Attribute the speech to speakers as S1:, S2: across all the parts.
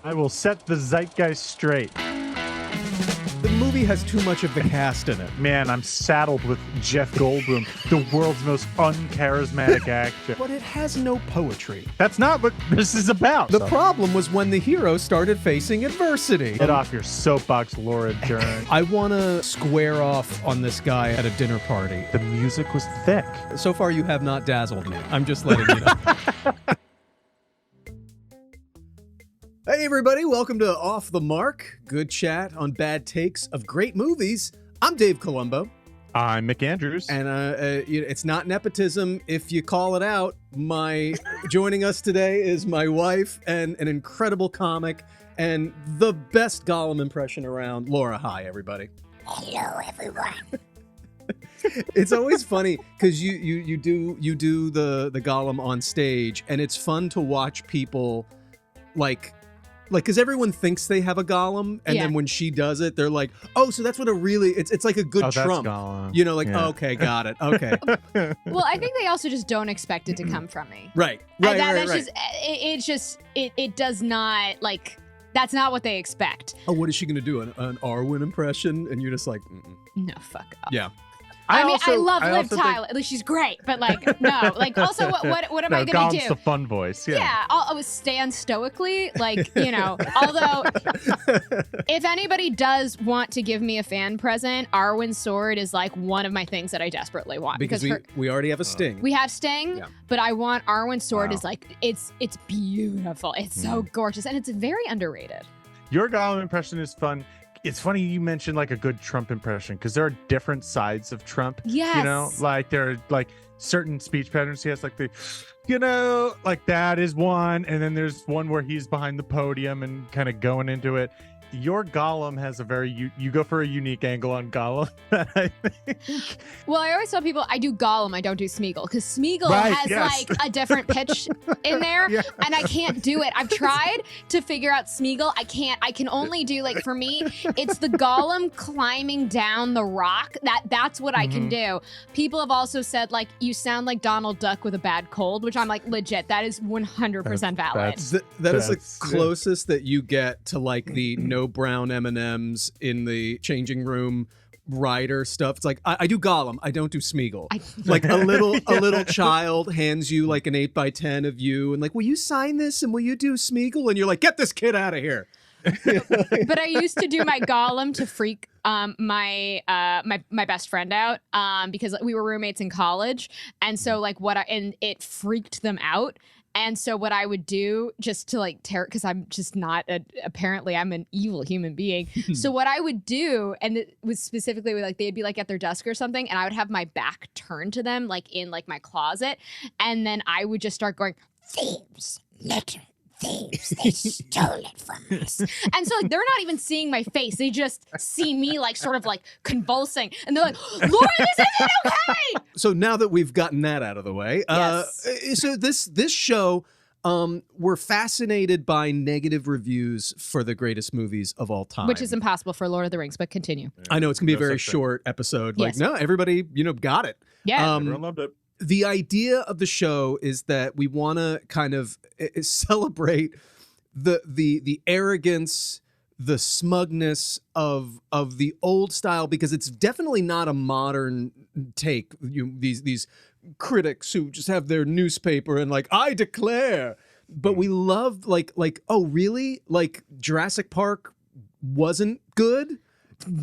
S1: I will set the zeitgeist straight.
S2: The movie has too much of the cast in it.
S1: Man, I'm saddled with Jeff Goldblum, the world's most uncharismatic actor.
S2: But it has no poetry.
S1: That's not what this is about.
S2: The problem was when the hero started facing adversity.
S1: Get off your soapbox, Laura Dern.
S2: I want to square off on this guy at a dinner party.
S1: The music was thick.
S2: So far, you have not dazzled me. I'm just letting you know. Hey, everybody. Welcome to Off the Mark. Good chat on bad takes of great movies. I'm Dave Columbo.
S1: I'm Mick Andrews.
S2: And it's not nepotism if you call it out. Joining us today is my wife and an incredible comic and the best Gollum impression around, Laura. Hi, everybody.
S3: Hello, everyone.
S2: It's always funny because you do the Gollum on stage, and it's fun to watch people like because everyone thinks they have a Gollum, and then when she does it, they're like, oh, so that's what it's like a good Trump. You know, like, okay, got it. Okay.
S3: Well, I think they also just don't expect it to come from me.
S2: Right.
S3: It does not, like, that's not what they expect.
S2: Oh, what is she going to do? An Arwen impression? And you're just like, mm-mm.
S3: No, fuck off.
S2: Yeah.
S3: I love Liv Tyler. She's great, but like, no. Like, also, what am I going to do?
S1: Gollum's the fun voice.
S3: Yeah. I'll stand stoically, like, you know. Although, if anybody does want to give me a fan present, Arwen's sword is like one of my things that I desperately want.
S2: Because we already have a Sting.
S3: We have Sting, but I want Arwen's sword. Is like, it's beautiful. It's so gorgeous, and it's very underrated.
S1: Your Gollum impression is fun. It's funny you mentioned like a good Trump impression because there are different sides of Trump.
S3: Yes.
S1: You know, like there are like certain speech patterns he has, like like that is one. And then there's one where he's behind the podium and kind of going into it. Your Gollum has a very, you go for a unique angle on Gollum. I think.
S3: Well, I always tell people I do Gollum, I don't do Smeagol, because Smeagol has like a different pitch in there, and I can't do it. I've tried to figure out Smeagol. I can't. I can only do, like, for me, it's the Gollum climbing down the rock. That's what I can do. People have also said, like, you sound like Donald Duck with a bad cold, which I'm like, legit, that is 100% valid.
S2: That is the closest that you get to, like, the no brown M&Ms in the changing room rider stuff. It's like, I do Gollum, I don't do Smeagol. Like a little child hands you like an 8x10 of you and like, will you sign this and will you do Smeagol? And you're like, get this kid out of here.
S3: But I used to do my Gollum to freak my best friend out because we were roommates in college, and so like and it freaked them out. And so what I would do just to like because I'm just not apparently I'm an evil human being. So what I would do, and it was specifically like they'd be like at their desk or something, and I would have my back turned to them, like in like my closet, and then I would just start going, thieves, litter. Thieves, they stole it from us. And so like they're not even seeing my face. They just see me like sort of like convulsing. And they're like, Laura, this isn't okay.
S2: So now that we've gotten that out of the way, so this show, we're fascinated by negative reviews for the greatest movies of all time.
S3: Which is impossible for Lord of the Rings, but continue.
S2: I know it's going to be a very short episode. Like, no, everybody, got it.
S3: Yeah.
S1: Everyone loved it.
S2: The idea of the show is that we want to kind of celebrate the arrogance, the smugness of the old style, because it's definitely not a modern take. These critics who just have their newspaper and like, I declare. But we love like, oh, really? Like Jurassic Park wasn't good?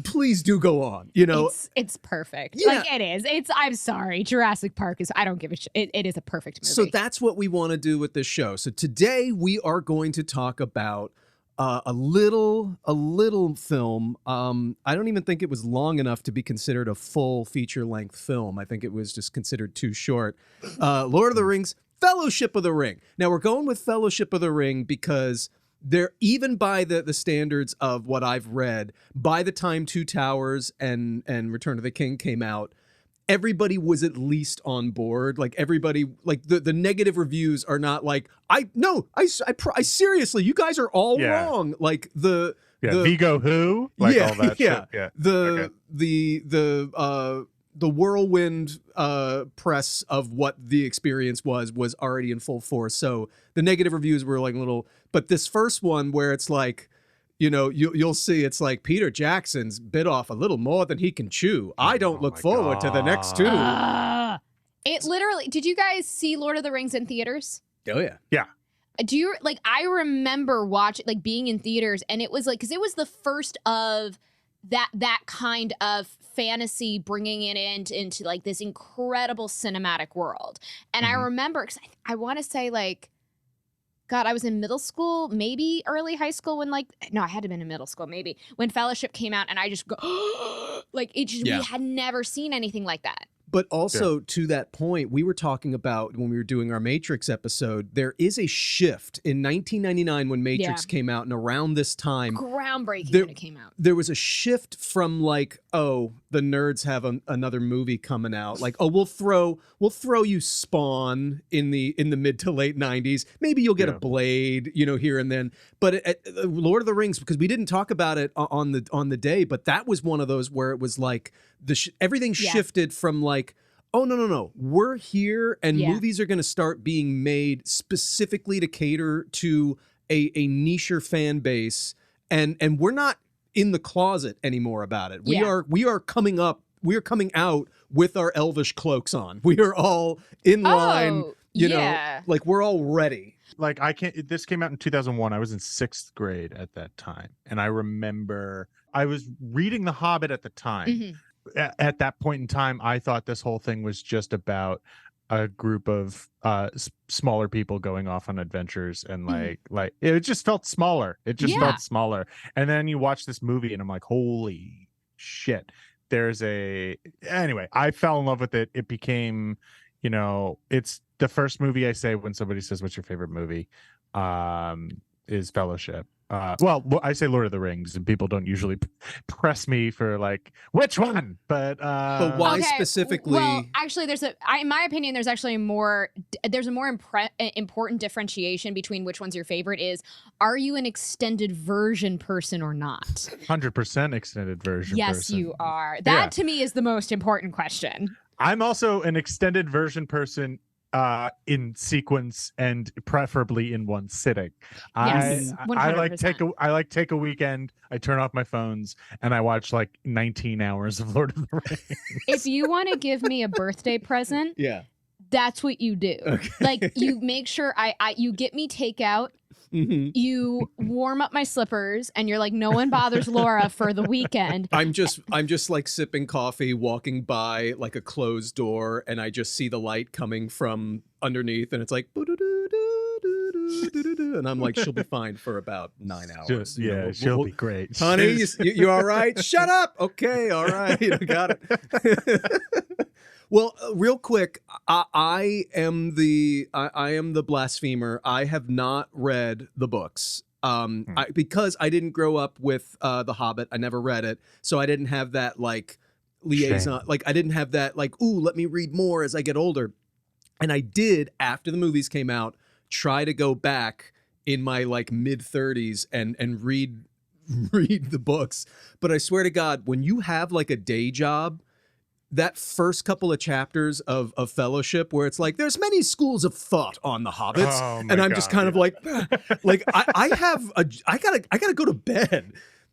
S2: Please do go on.
S3: It's perfect. Yeah. Like it is. I'm sorry. Jurassic Park is. I don't give a shit. It is a perfect movie.
S2: So that's what we want to do with this show. So today we are going to talk about a little film. I don't even think it was long enough to be considered a full feature length film. I think it was just considered too short. Lord of the Rings, Fellowship of the Ring. Now we're going with Fellowship of the Ring because there, even by the standards of what I've read, by the time Two Towers and Return of the King came out, everybody was at least on board. Like everybody, like the negative reviews are not like, I seriously, you guys are all wrong. Like
S1: Vigo who? Like all that shit. Yeah.
S2: the whirlwind press of what the experience was already in full force. So the negative reviews were like little, but this first one where it's like, you know, you'll see it's like Peter Jackson's bit off a little more than he can chew. I don't look forward to the next two.
S3: It literally, did you guys see Lord of the Rings in theaters?
S2: Oh yeah.
S1: Yeah.
S3: Do you like, I remember watching, like being in theaters, and it was like, because it was the first of that kind of fantasy, bringing it into like this incredible cinematic world. And I remember, cause I want to say like, God, I was in middle school, maybe early high school when I had to been in middle school, maybe when Fellowship came out, and I just go, like it just, we had never seen anything like that.
S2: But also to that point, we were talking about when we were doing our Matrix episode, there is a shift in 1999 when Matrix came out, and around this time,
S3: groundbreaking when it came out.
S2: There was a shift from like, oh, the nerds have another movie coming out. Like, oh, we'll throw you Spawn in the mid to late 90s. Maybe you'll get a Blade, you know, here and then. But Lord of the Rings, because we didn't talk about it on the day, but that was one of those where it was like everything shifted from like, oh, no, we're here, and movies are going to start being made specifically to cater to a nicher fan base, and we're not in the closet anymore about it. We are coming out with our elvish cloaks on. We are all in line, you know, like we're all ready.
S1: Like this came out in 2001. I was in 6th grade at that time, and I remember I was reading The Hobbit at the time. At that point in time, I thought this whole thing was just about a group of smaller people going off on adventures, and like it just felt smaller. It just felt smaller. And then you watch this movie, and I'm like, holy shit. Anyway, I fell in love with it. It became, you know, it's the first movie I say when somebody says, what's your favorite movie? Is Fellowship. Well, I say Lord of the Rings, and people don't usually press me for like which one, but
S2: why specifically?
S3: Well, actually, in my opinion, there's actually a more important differentiation between which one's your favorite. Is, are you an extended version person or not?
S1: 100% extended version.
S3: Yes,
S1: person.
S3: you are. That to me is the most important question.
S1: I'm also an extended version person. In sequence, and preferably in one sitting.
S3: Yes,
S1: I like take a weekend. I turn off my phones and I watch like 19 hours of Lord of the Rings.
S3: If you want to give me a birthday present, that's what you do. Okay. Like, you make sure you get me takeout. You warm up my slippers, and you're like, no one bothers Laura for the weekend.
S2: I'm just like sipping coffee, walking by like a closed door, and I just see the light coming from underneath, and it's like, and I'm like, she'll be fine for about 9 hours.
S1: She'll be great.
S2: Honey, you all right? Shut up. Okay, all right, I got it. Well, real quick, I am the blasphemer. I have not read the books because I didn't grow up with The Hobbit. I never read it, so I didn't have that like liaison. Shame. Like, I didn't have that like, ooh, let me read more as I get older. And I did, after the movies came out, try to go back in my like mid 30s and read the books. But I swear to God, when you have like a day job, that first couple of chapters of Fellowship, where it's like, there's many schools of thought on the hobbits, and I'm just kind of like I gotta go to bed.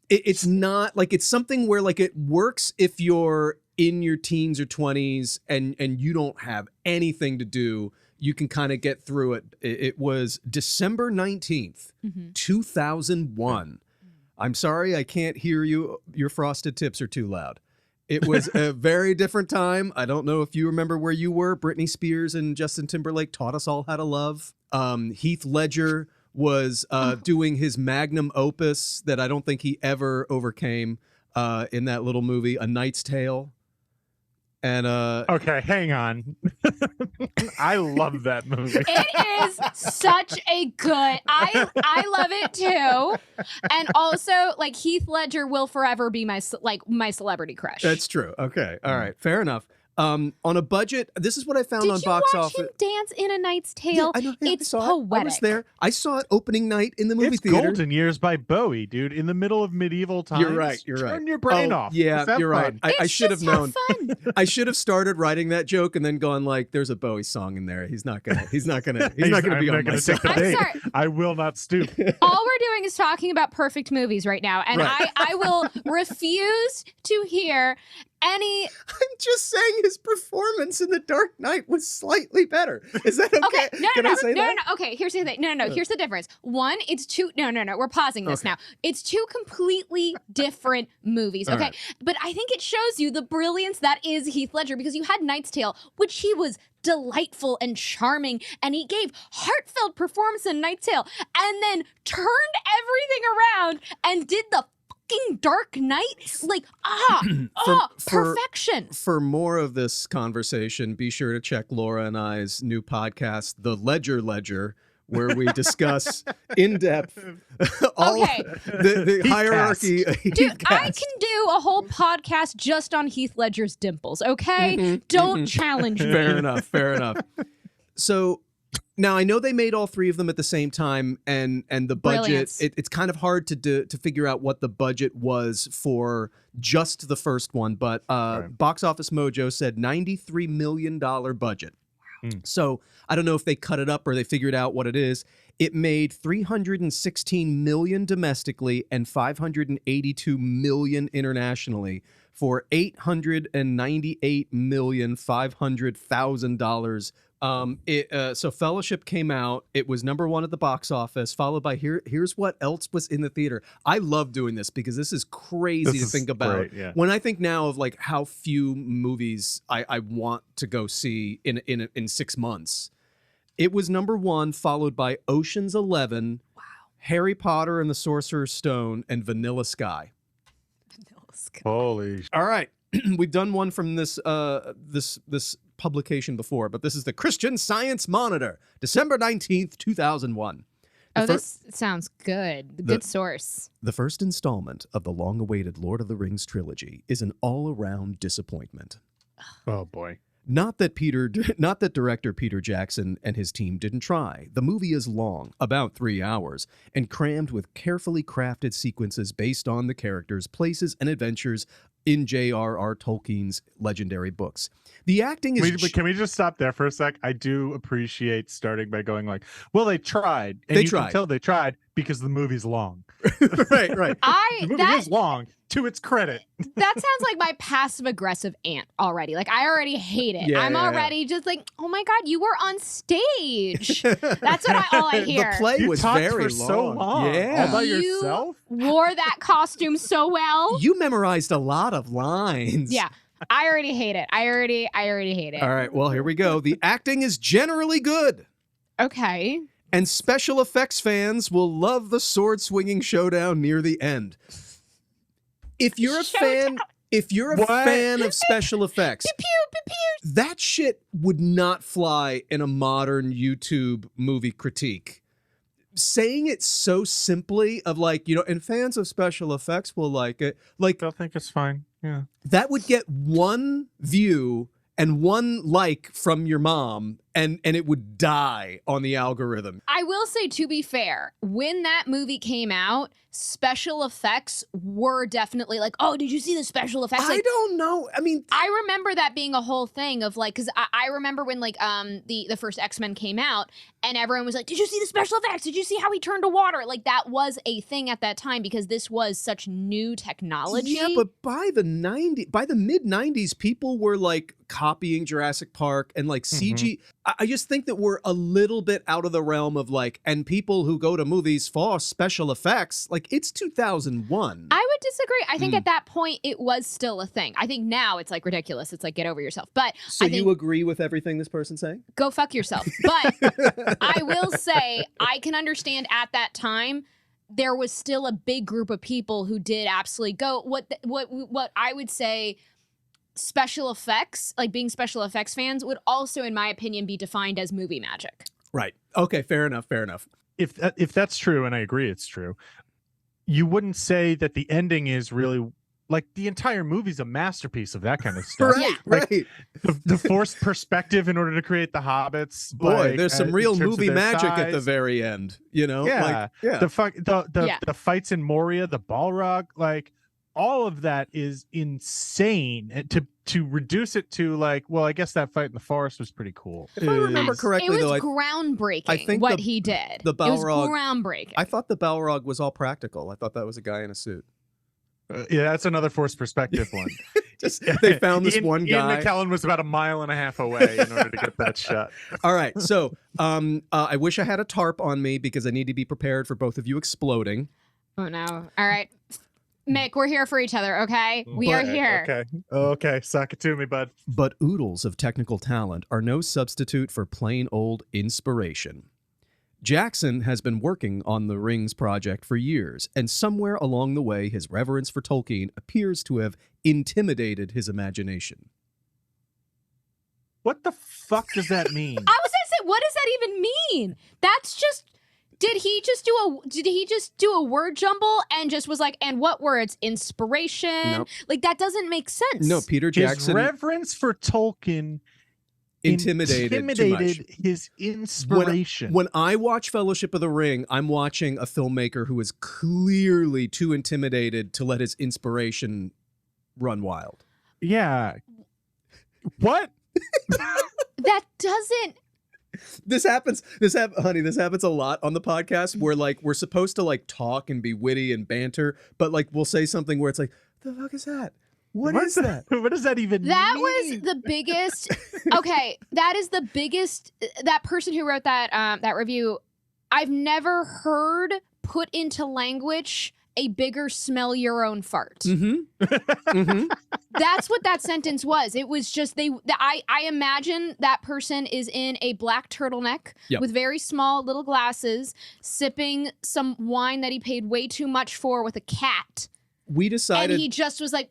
S2: It's not like, it's something where like it works if you're in your teens or 20s and you don't have anything to do. You can kind of get through it. It was December 19th, 2001. I'm sorry, I can't hear you. Your frosted tips are too loud. It was a very different time. I don't know if you remember where you were. Britney Spears and Justin Timberlake taught us all how to love. Heath Ledger was doing his magnum opus that I don't think he ever overcame in that little movie, A Knight's Tale. And
S1: okay, hang on. I love that movie.
S3: It is such a good. I love it too. And also, like, Heath Ledger will forever be my celebrity crush.
S2: That's true. Okay. All right. Fair enough. On a budget, this is what I found
S3: Did
S2: on
S3: you
S2: box
S3: watch
S2: office.
S3: him dance in A Knight's
S2: Yeah,
S3: Tale?
S2: I know. Yeah,
S3: It's
S2: I saw it. I was
S3: poetic.
S2: there. I saw it opening night in the movie
S1: It's
S2: theater.
S1: Golden Years by Bowie, dude. In the middle of medieval times.
S2: You're right. You're right.
S1: Turn your brain off.
S2: Yeah,
S1: Let's have
S2: you're right.
S1: fun.
S2: I should have known.
S3: Fun.
S2: I should have started writing that joke and then gone like, "There's a Bowie song in there. He's not gonna be on my
S1: take
S2: side."
S1: the
S3: I'm
S1: bait.
S3: sorry.
S1: I will not stoop.
S3: All we're doing is talking about perfect movies right now, and
S2: Right.
S3: I will refuse to hear any.
S2: I'm just saying his performance in The Dark Knight was slightly better. Is that okay?
S3: Okay, no,
S2: Can I say that?
S3: no. Okay, here's the thing. No. Here's the difference. One, it's two. No. We're pausing this
S2: Okay.
S3: now. It's two completely different movies.
S2: All
S3: Okay,
S2: right.
S3: but I think it shows you the brilliance that is Heath Ledger, because you had Knight's Tale, which he was delightful and charming, and he gave heartfelt performance in Knight's Tale, and then turned everything around and did the fucking Dark Knight. Like perfection.
S2: For more of this conversation, be sure to check Laura and I's new podcast, The Ledger, where we discuss in depth all
S3: Okay.
S2: the hierarchy.
S3: Dude, I can do a whole podcast just on Heath Ledger's dimples, okay? Don't challenge me.
S2: Fair enough. So now I know they made all three of them at the same time, and the budget.
S3: Brilliance.
S2: It's kind of hard to figure out what the budget was for just the first one, but Box Office Mojo said $93 million budget. So I don't know if they cut it up or they figured out what it is. It made $316 million domestically and $582 million internationally for $898,500,000. So Fellowship came out. It was number one at the box office, followed by here's what else was in the theater. I love doing this because this is crazy to think about.
S1: Great, yeah.
S2: When I think now of like how few movies I want to go see in 6 months, it was number one, followed by Ocean's 11, Harry Potter and the Sorcerer's Stone, and Vanilla Sky.
S1: Holy.
S2: All right, we've done one from this publication before, but this is the Christian Science Monitor, December 19th, 2001.
S3: This sounds good. Good source.
S2: The first installment of the long-awaited Lord of the Rings trilogy is an all-around disappointment.
S1: Oh boy.
S2: Not that director Peter Jackson and his team didn't try. The movie is long, about 3 hours, and crammed with carefully crafted sequences based on the characters, places, and adventures in J.R.R. Tolkien's legendary books. The acting is...
S1: Can we just stop there for a sec? I do appreciate starting by going like, well, they tried. And
S2: They
S1: you
S2: tried.
S1: can tell they tried because the movie's long.
S2: right.
S1: The movie is long, to its credit.
S3: That sounds like my passive aggressive aunt already. Like, I already hate it.
S2: Yeah,
S3: I'm
S2: yeah,
S3: already just like, oh my God, you were on stage. That's all I hear.
S2: The play
S1: You
S2: was
S1: talked
S2: very
S1: for so long.
S2: Yeah.
S1: All by
S3: You
S1: yourself?
S3: wore that costume so well.
S2: You memorized a lot of lines.
S3: Yeah. I already hate it. I already hate it.
S2: All right, well, here we go. The acting is generally good.
S3: Okay.
S2: And special effects fans will love the sword-swinging showdown near the end. If you're a fan of special effects, that shit would not fly in a modern YouTube movie critique. Saying it so simply of like, and fans of special effects will like it. Like,
S1: I think it's fine. Yeah.
S2: that would get one view and one like from your mom, and it would die on the algorithm.
S3: I will say, to be fair, when that movie came out, special effects were definitely like, oh, did you see the special effects?
S2: I
S3: Like,
S2: don't know. I mean,
S3: I remember that being a whole thing of like, because I remember when like the first X-Men came out and everyone was like, did you see the special effects? Did you see how he turned to water? Like, that was a thing at that time because this was such new technology.
S2: yeah, but by the mid 90s, people were like copying Jurassic Park and like CG. I just think that we're a little bit out of the realm of like, and people who go to movies for special effects, like it's 2001.
S3: I would disagree. I think at that point it was still a thing. I think now it's like ridiculous. It's like, get over yourself. But
S2: So
S3: I think
S2: you agree with everything this person's saying?
S3: go fuck yourself. But I will say I can understand at that time there was still a big group of people who did absolutely go what I would say special effects, like being special effects fans, would also, in my opinion, be defined as movie magic.
S2: Right. Okay, fair enough. If
S1: If that's true, and I agree it's true, you wouldn't say that the ending is really like the entire movie's a masterpiece of that kind of stuff.
S2: Right,
S1: Like,
S2: right.
S1: the forced perspective in order to create the hobbits.
S2: Boy,
S1: like,
S2: there's some
S1: in
S2: real
S1: terms of
S2: movie
S1: their
S2: magic at the
S1: size.
S2: very end, you know?
S1: Yeah.
S2: Like, yeah.
S1: The fights in Moria, the Balrog, like all of that is insane. And to reduce it to like, well, I guess that fight in the forest was pretty cool.
S2: If I remember correctly,
S3: it was
S2: though,
S3: groundbreaking.
S2: I think
S3: what
S2: the-
S3: he did.
S2: the
S3: it was
S2: Balrog-
S3: groundbreaking.
S2: I thought the Balrog was all practical. I thought that was a guy in a suit.
S1: Yeah, that's another forced perspective one.
S2: Just they found this
S1: Ian,
S2: one guy.
S1: Ian McKellen was about 1.5 miles away in order to get that shot.
S2: All right, so I wish I had a tarp on me because I need to be prepared for both of you exploding.
S3: Oh no! All right, Mick, we're here for each other. Okay, we are here.
S1: Okay, suck it to me, bud.
S2: But oodles of technical talent are no substitute for plain old inspiration. Jackson has been working on the Rings project for years, and somewhere along the way, his reverence for Tolkien appears to have intimidated his imagination.
S1: What the fuck does that mean?
S3: I was gonna say, what does that even mean? That's just. Did he just do a word jumble and just was like, and what words? Inspiration?
S2: Nope.
S3: Like that doesn't make sense.
S2: No, Peter
S1: His
S2: Jackson
S1: reverence for Tolkien
S2: intimidated too much.
S1: his inspiration.
S2: When I watch Fellowship of the Ring, I'm watching a filmmaker who is clearly too intimidated to let his inspiration run wild.
S1: Yeah. What?
S3: That doesn't.
S2: This happens, honey, this happens a lot on the podcast where like we're supposed to like talk and be witty and banter, but like we'll say something where it's like, the fuck is that? What is that?
S1: What does that even
S3: That
S1: mean?
S3: was the biggest. Okay, that is the biggest. That person who wrote that review, I've never heard put into language a bigger smell your own fart.
S2: Mm-hmm. Mm-hmm.
S3: That's what that sentence was. It was just I imagine that person is in a black turtleneck
S2: Yep.
S3: with very small little glasses, sipping some wine that he paid way too much for with a cat.
S2: We decided
S3: And he just was like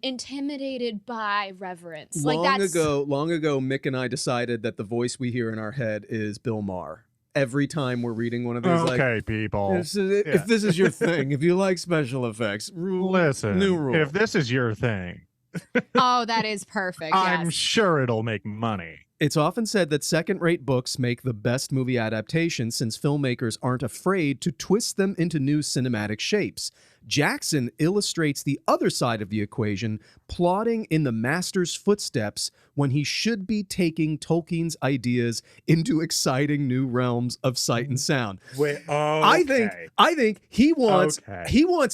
S3: intimidated by reverence.
S2: long
S3: Like that's
S2: ago, Mick and I decided that the voice we hear in our head is Bill Maher. Every time we're reading one of these,
S1: Okay, people.
S2: if this is your thing, if you like special effects,
S1: Listen,
S2: new rule.
S1: if this is your thing,
S3: oh, that is perfect.
S1: I'm
S3: Yes.
S1: sure it'll make money.
S2: It's often said that second-rate books make the best movie adaptations since filmmakers aren't afraid to twist them into new cinematic shapes. Jackson illustrates the other side of the equation, plodding in the master's footsteps when he should be taking Tolkien's ideas into exciting new realms of sight and sound.
S1: Wait,
S2: I think he wants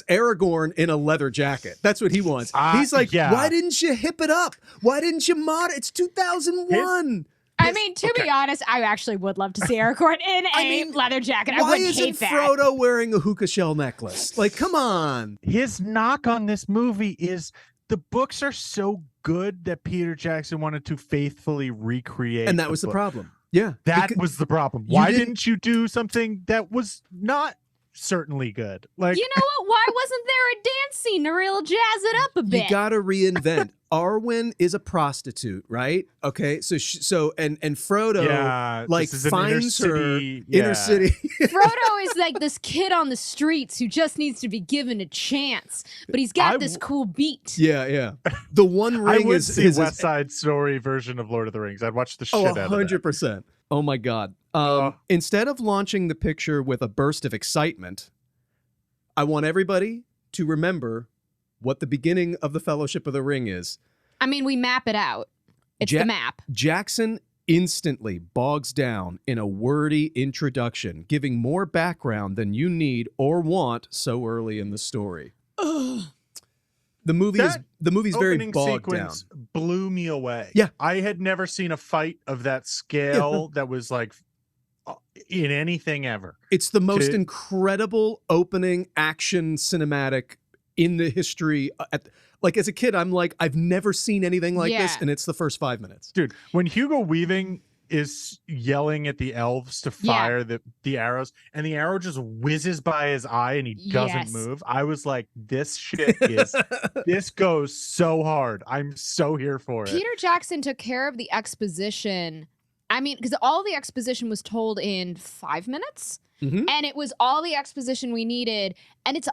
S2: Aragorn in a leather jacket. That's what he wants. He's like,
S1: yeah.
S2: why didn't you hip it up? Why didn't you mod it? It's 2001.
S3: I mean, to be honest, I actually would love to see Aragorn in a leather jacket. I
S2: Why
S3: wouldn't
S2: isn't
S3: hate that.
S2: Frodo wearing a hookah shell necklace? Like, come on.
S1: His knock on this movie is the books are so good that Peter Jackson wanted to faithfully recreate.
S2: And that was the
S1: book.
S2: problem. Yeah.
S1: That
S2: Because-
S1: was the problem.
S2: You
S1: Why
S2: didn't-
S1: didn't you do something that was not certainly good? Like,
S3: You know what? Why wasn't there a dance scene to really jazz it up a bit?
S2: You gotta reinvent. Arwen is a prostitute, right? Okay, so and Frodo
S1: yeah,
S2: like
S1: this is an
S2: finds her
S1: inner
S2: inner city.
S3: Frodo is like this kid on the streets who just needs to be given a chance, but he's got this cool beat.
S2: Yeah. The One
S1: I
S2: Ring
S1: would
S2: is
S1: see
S2: his
S1: West Side Story version of Lord of the Rings. I'd watch the shit out of that.
S2: 100%. Oh my God. Instead of launching the picture with a burst of excitement, I want everybody to remember what the beginning of the Fellowship of the Ring is.
S3: I mean, we map it out. It's the map.
S2: Jackson instantly bogs down in a wordy introduction, giving more background than you need or want so early in the story. The movie's very
S1: Opening
S2: bogged down.
S1: sequence blew me away.
S2: Yeah.
S1: I had never seen a fight of that scale that was like in anything ever.
S2: It's the most incredible opening action cinematic in the history. Like as a kid, I'm like, I've never seen anything like this, and it's the first 5 minutes.
S1: Dude, when Hugo Weaving is yelling at the elves to fire the arrows, and the arrow just whizzes by his eye and he doesn't move, I was like, this shit is, this goes so hard. I'm so here for it.
S3: Peter Jackson took care of the exposition. I mean, because all the exposition was told in 5 minutes, and it was all the exposition we needed, and it's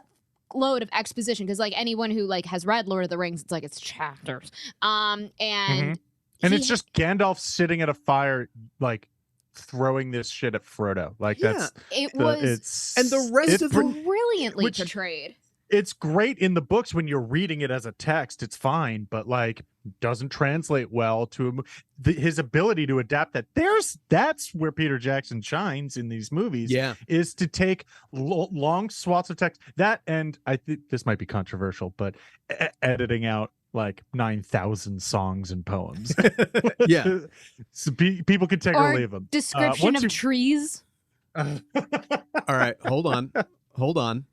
S3: bookload of exposition because like anyone who like has read Lord of the Rings, it's like it's chapters. And
S1: and it's just Gandalf sitting at a fire, like throwing this shit at Frodo. Like that's
S3: it was,
S2: and the rest of the
S3: brilliantly portrayed.
S1: It's great in the books when you're reading it as a text. It's fine, but like doesn't translate well to his ability to adapt that. That's where Peter Jackson shines in these movies.
S2: Yeah,
S1: is to take long swaths of text. That, and I think this might be controversial, but editing out like 9,000 songs and poems.
S2: Yeah,
S1: so people can take or leave them.
S3: Description of trees.
S2: All right, hold on.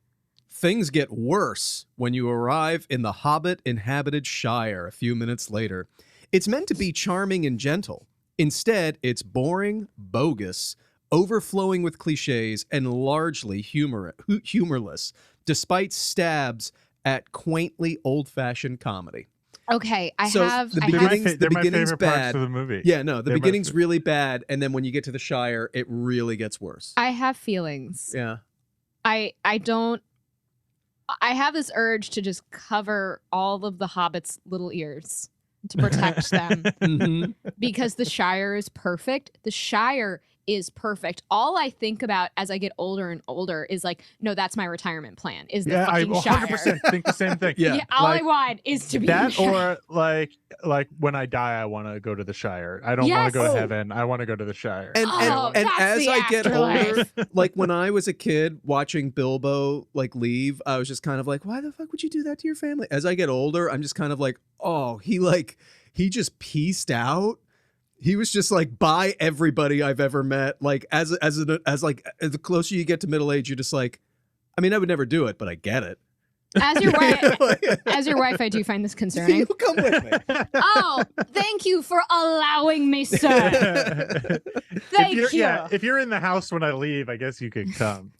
S2: Things get worse when you arrive in the Hobbit-inhabited Shire a few minutes later. It's meant to be charming and gentle. Instead, it's boring, bogus, overflowing with cliches, and largely humorless, despite stabs at quaintly old-fashioned comedy.
S3: Okay,
S2: the beginning's bad.
S1: Of the movie.
S2: Yeah, no, the beginning's really bad, and then when you get to the Shire, it really gets worse.
S3: I have feelings.
S2: Yeah.
S3: I have this urge to just cover all of the Hobbit's little ears to protect them because the Shire is perfect. The Shire is perfect. All I think about as I get older and older is like, no, that's my retirement plan. Is the fucking Shire?
S1: 100% think the same thing.
S2: Yeah.
S3: All I want is to be
S1: that,
S3: in the Shire.
S1: or like when I die, I want to go to the Shire. I don't want to go to heaven. I want to go to the Shire.
S2: And as I get older, like when I was a kid watching Bilbo like leave, I was just kind of like, why the fuck would you do that to your family? As I get older, I'm just kind of like, oh, he just pieced out. He was just like, bye everybody I've ever met. Like as the closer you get to middle age, you're just like, I mean, I would never do it, but I get it.
S3: As your wife, I do find this concerning.
S2: You come with me.
S3: Oh, thank you for allowing me, sir. Thank you.
S1: Yeah, if you're in the house when I leave, I guess you could come.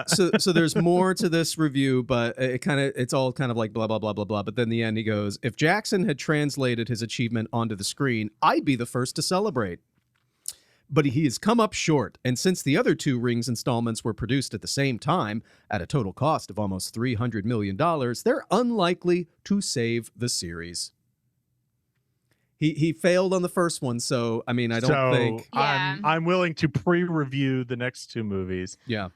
S2: So there's more to this review, but it's all kind of like blah blah blah blah blah. But then in the end, he goes, "If Jackson had translated his achievement onto the screen, I'd be the first to celebrate. But he has come up short, and since the other two Rings installments were produced at the same time, at a total cost of almost $300 million, they're unlikely to save the series." He failed on the first one, so I mean, I don't think.
S3: Yeah.
S1: I'm willing to pre-review the next two movies.
S2: Yeah.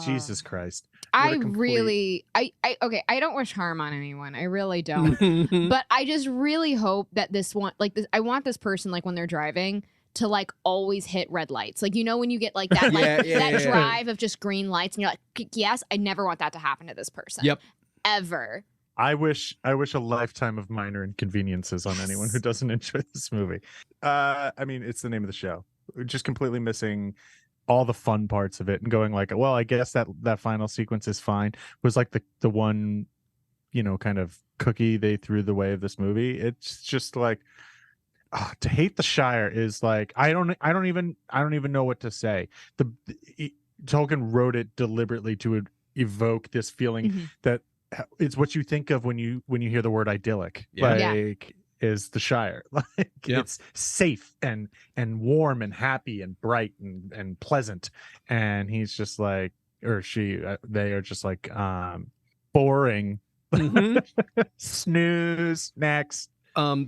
S1: Jesus Christ.
S3: I don't wish harm on anyone. I really don't. But I just really hope that this one, like this, I want this person, like when they're driving, to like always hit red lights. Like, you know, when you get like that, like drive of just green lights and you're like, yes, I never want that to happen to this person.
S2: Yep.
S3: Ever.
S1: I wish a lifetime of minor inconveniences on anyone who doesn't enjoy this movie. I mean, it's the name of the show. We're just completely missing all the fun parts of it and going like, well, I guess that final sequence is fine. It was like the one, you know, kind of cookie they threw the way of this movie. It's just like, to hate the Shire is like, I don't even know what to say. Tolkien wrote it deliberately to evoke this feeling that it's what you think of when you hear the word idyllic. Is the Shire. Like it's safe and warm and happy and bright and pleasant. And he's just like, or she, they are just like boring. Snooze. Next.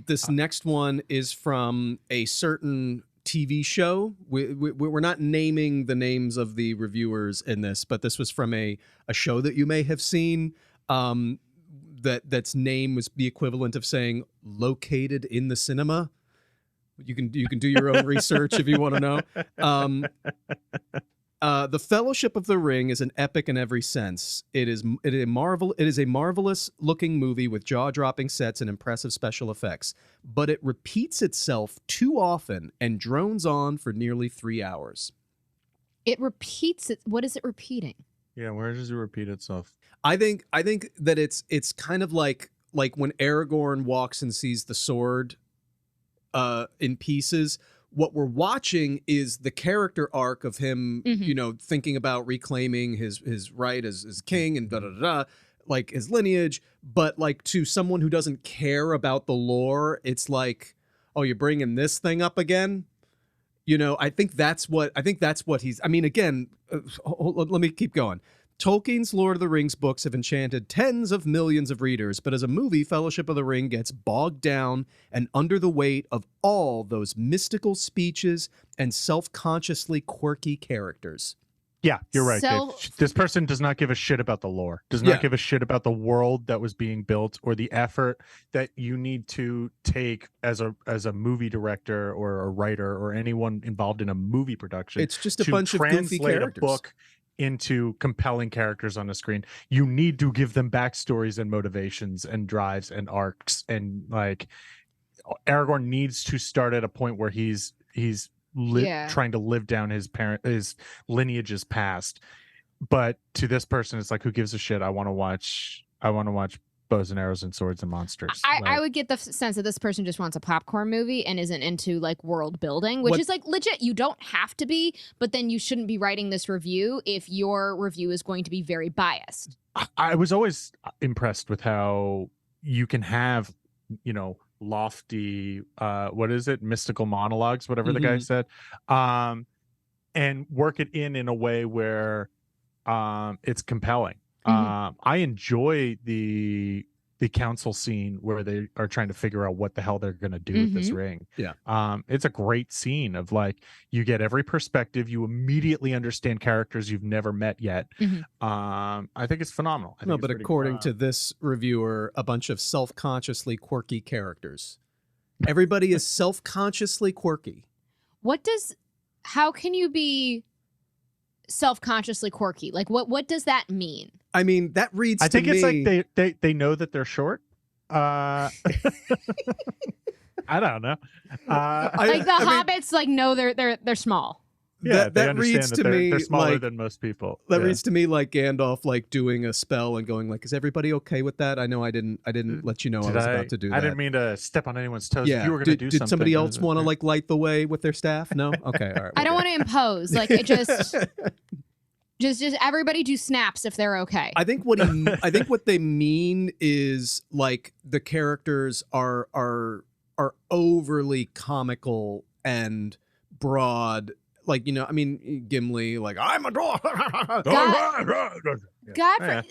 S2: This next one is from a certain TV show. We're not naming the names of the reviewers in this, but this was from a show that you may have seen. That's name was the equivalent of saying located in the cinema. You can do your own research if you want to know. The Fellowship of the Ring is an epic in every sense. It is a marvelous looking movie with jaw-dropping sets and impressive special effects, but it repeats itself too often and drones on for nearly 3 hours.
S3: It repeats it. What is it repeating?
S1: Yeah, where does it repeat itself?
S2: I think that it's kind of like when Aragorn walks and sees the sword in pieces. What we're watching is the character arc of him, you know, thinking about reclaiming his right as king and like his lineage. But like to someone who doesn't care about the lore, it's like, oh, you're bringing this thing up again. You know, I think that's what he's. I mean, again, let me keep going. Tolkien's Lord of the Rings books have enchanted tens of millions of readers, but as a movie, Fellowship of the Ring gets bogged down and under the weight of all those mystical speeches and self-consciously quirky characters.
S1: Yeah, you're right,
S3: So-
S1: Dave. This person does not give a shit about the lore, does not give a shit about the world that was being built or the effort that you need to take as a movie director or a writer or anyone involved in a movie production.
S2: It's just a
S1: to
S2: bunch of goofy
S1: translate
S2: characters.
S1: a book into compelling characters on the screen. You need to give them backstories and motivations and drives and arcs, and like Aragorn needs to start at a point where he's trying to live down his lineage's past. But to this person, it's like, who gives a shit? I want to watch bows and arrows and swords and monsters.
S3: I would get the sense that this person just wants a popcorn movie and isn't into like world building, which is like legit. You don't have to be, but then you shouldn't be writing this review if your review is going to be very biased.
S1: I was always impressed with how you can have, lofty, what is it? Mystical monologues, whatever the guy said, and work it in a way where it's compelling. I enjoy the council scene where they are trying to figure out what the hell they're going to do with this ring.
S2: Yeah.
S1: It's a great scene of like, you get every perspective, you immediately understand characters you've never met yet. I think it's phenomenal.
S2: No, but according to this reviewer, a bunch of self-consciously quirky characters. Everybody is self-consciously quirky.
S3: How can you be self-consciously quirky? Like what does that mean?
S2: I mean, that reads
S1: I
S2: to
S1: think
S2: me...
S1: it's like they know that they're short. I don't know.
S3: Like the hobbits like know they're small.
S1: Yeah,
S2: that reads to me
S1: they're smaller
S2: like,
S1: than most people.
S2: That reads to me like Gandalf like doing a spell and going like, "Is everybody okay with that? I know I didn't let you know I was about to do that.
S1: I didn't mean to step on anyone's toes.
S2: Yeah.
S1: If you were going to do something.
S2: Did somebody else want to like light the way with their staff? No. Okay. All right.
S3: I don't want to impose. Like it just everybody do snaps if they're okay.
S2: I think what they mean is like the characters are overly comical and broad. Like, I mean, Gimli, like, I'm a dwarf.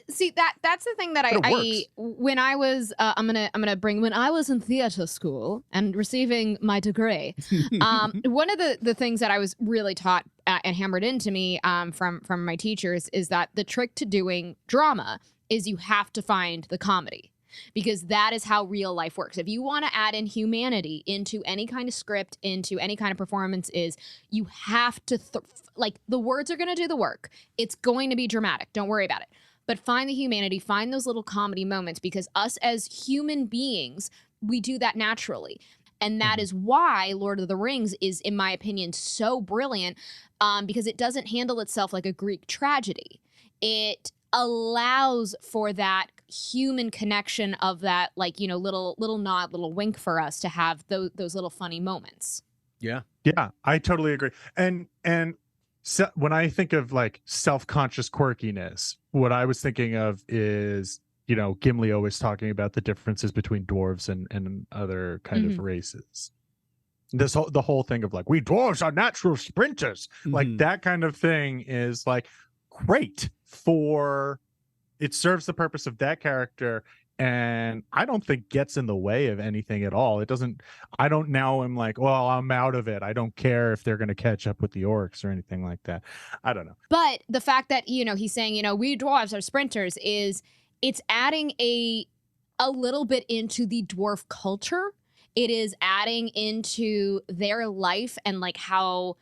S3: See that's the thing that I when I was I'm gonna bring when I was in theater school and receiving my degree. One of the things that I was really taught and hammered into me from my teachers is that the trick to doing drama is you have to find the comedy. Because that is how real life works. If you want to add in humanity into any kind of script, into any kind of performance, you have to the words are going to do the work. It's going to be dramatic. Don't worry about it. But find the humanity, find those little comedy moments, because us as human beings, we do that naturally. And that is why Lord of the Rings is, in my opinion, so brilliant, because it doesn't handle itself like a Greek tragedy. It allows for that human connection of that, like, little nod, little wink for us to have those little funny moments.
S2: Yeah,
S1: I totally agree. And so when I think of like self-conscious quirkiness, what I was thinking of is, Gimli always talking about the differences between dwarves and other kind of races. The whole thing of like, we dwarves are natural sprinters, like that kind of thing is like great for, it serves the purpose of that character, and I don't think gets in the way of anything at all. I'm like, well, I'm out of it. I don't care if they're going to catch up with the orcs or anything like that. I don't know.
S3: But the fact that, he's saying, we dwarves are sprinters it's adding a little bit into the dwarf culture. It is adding into their life and like how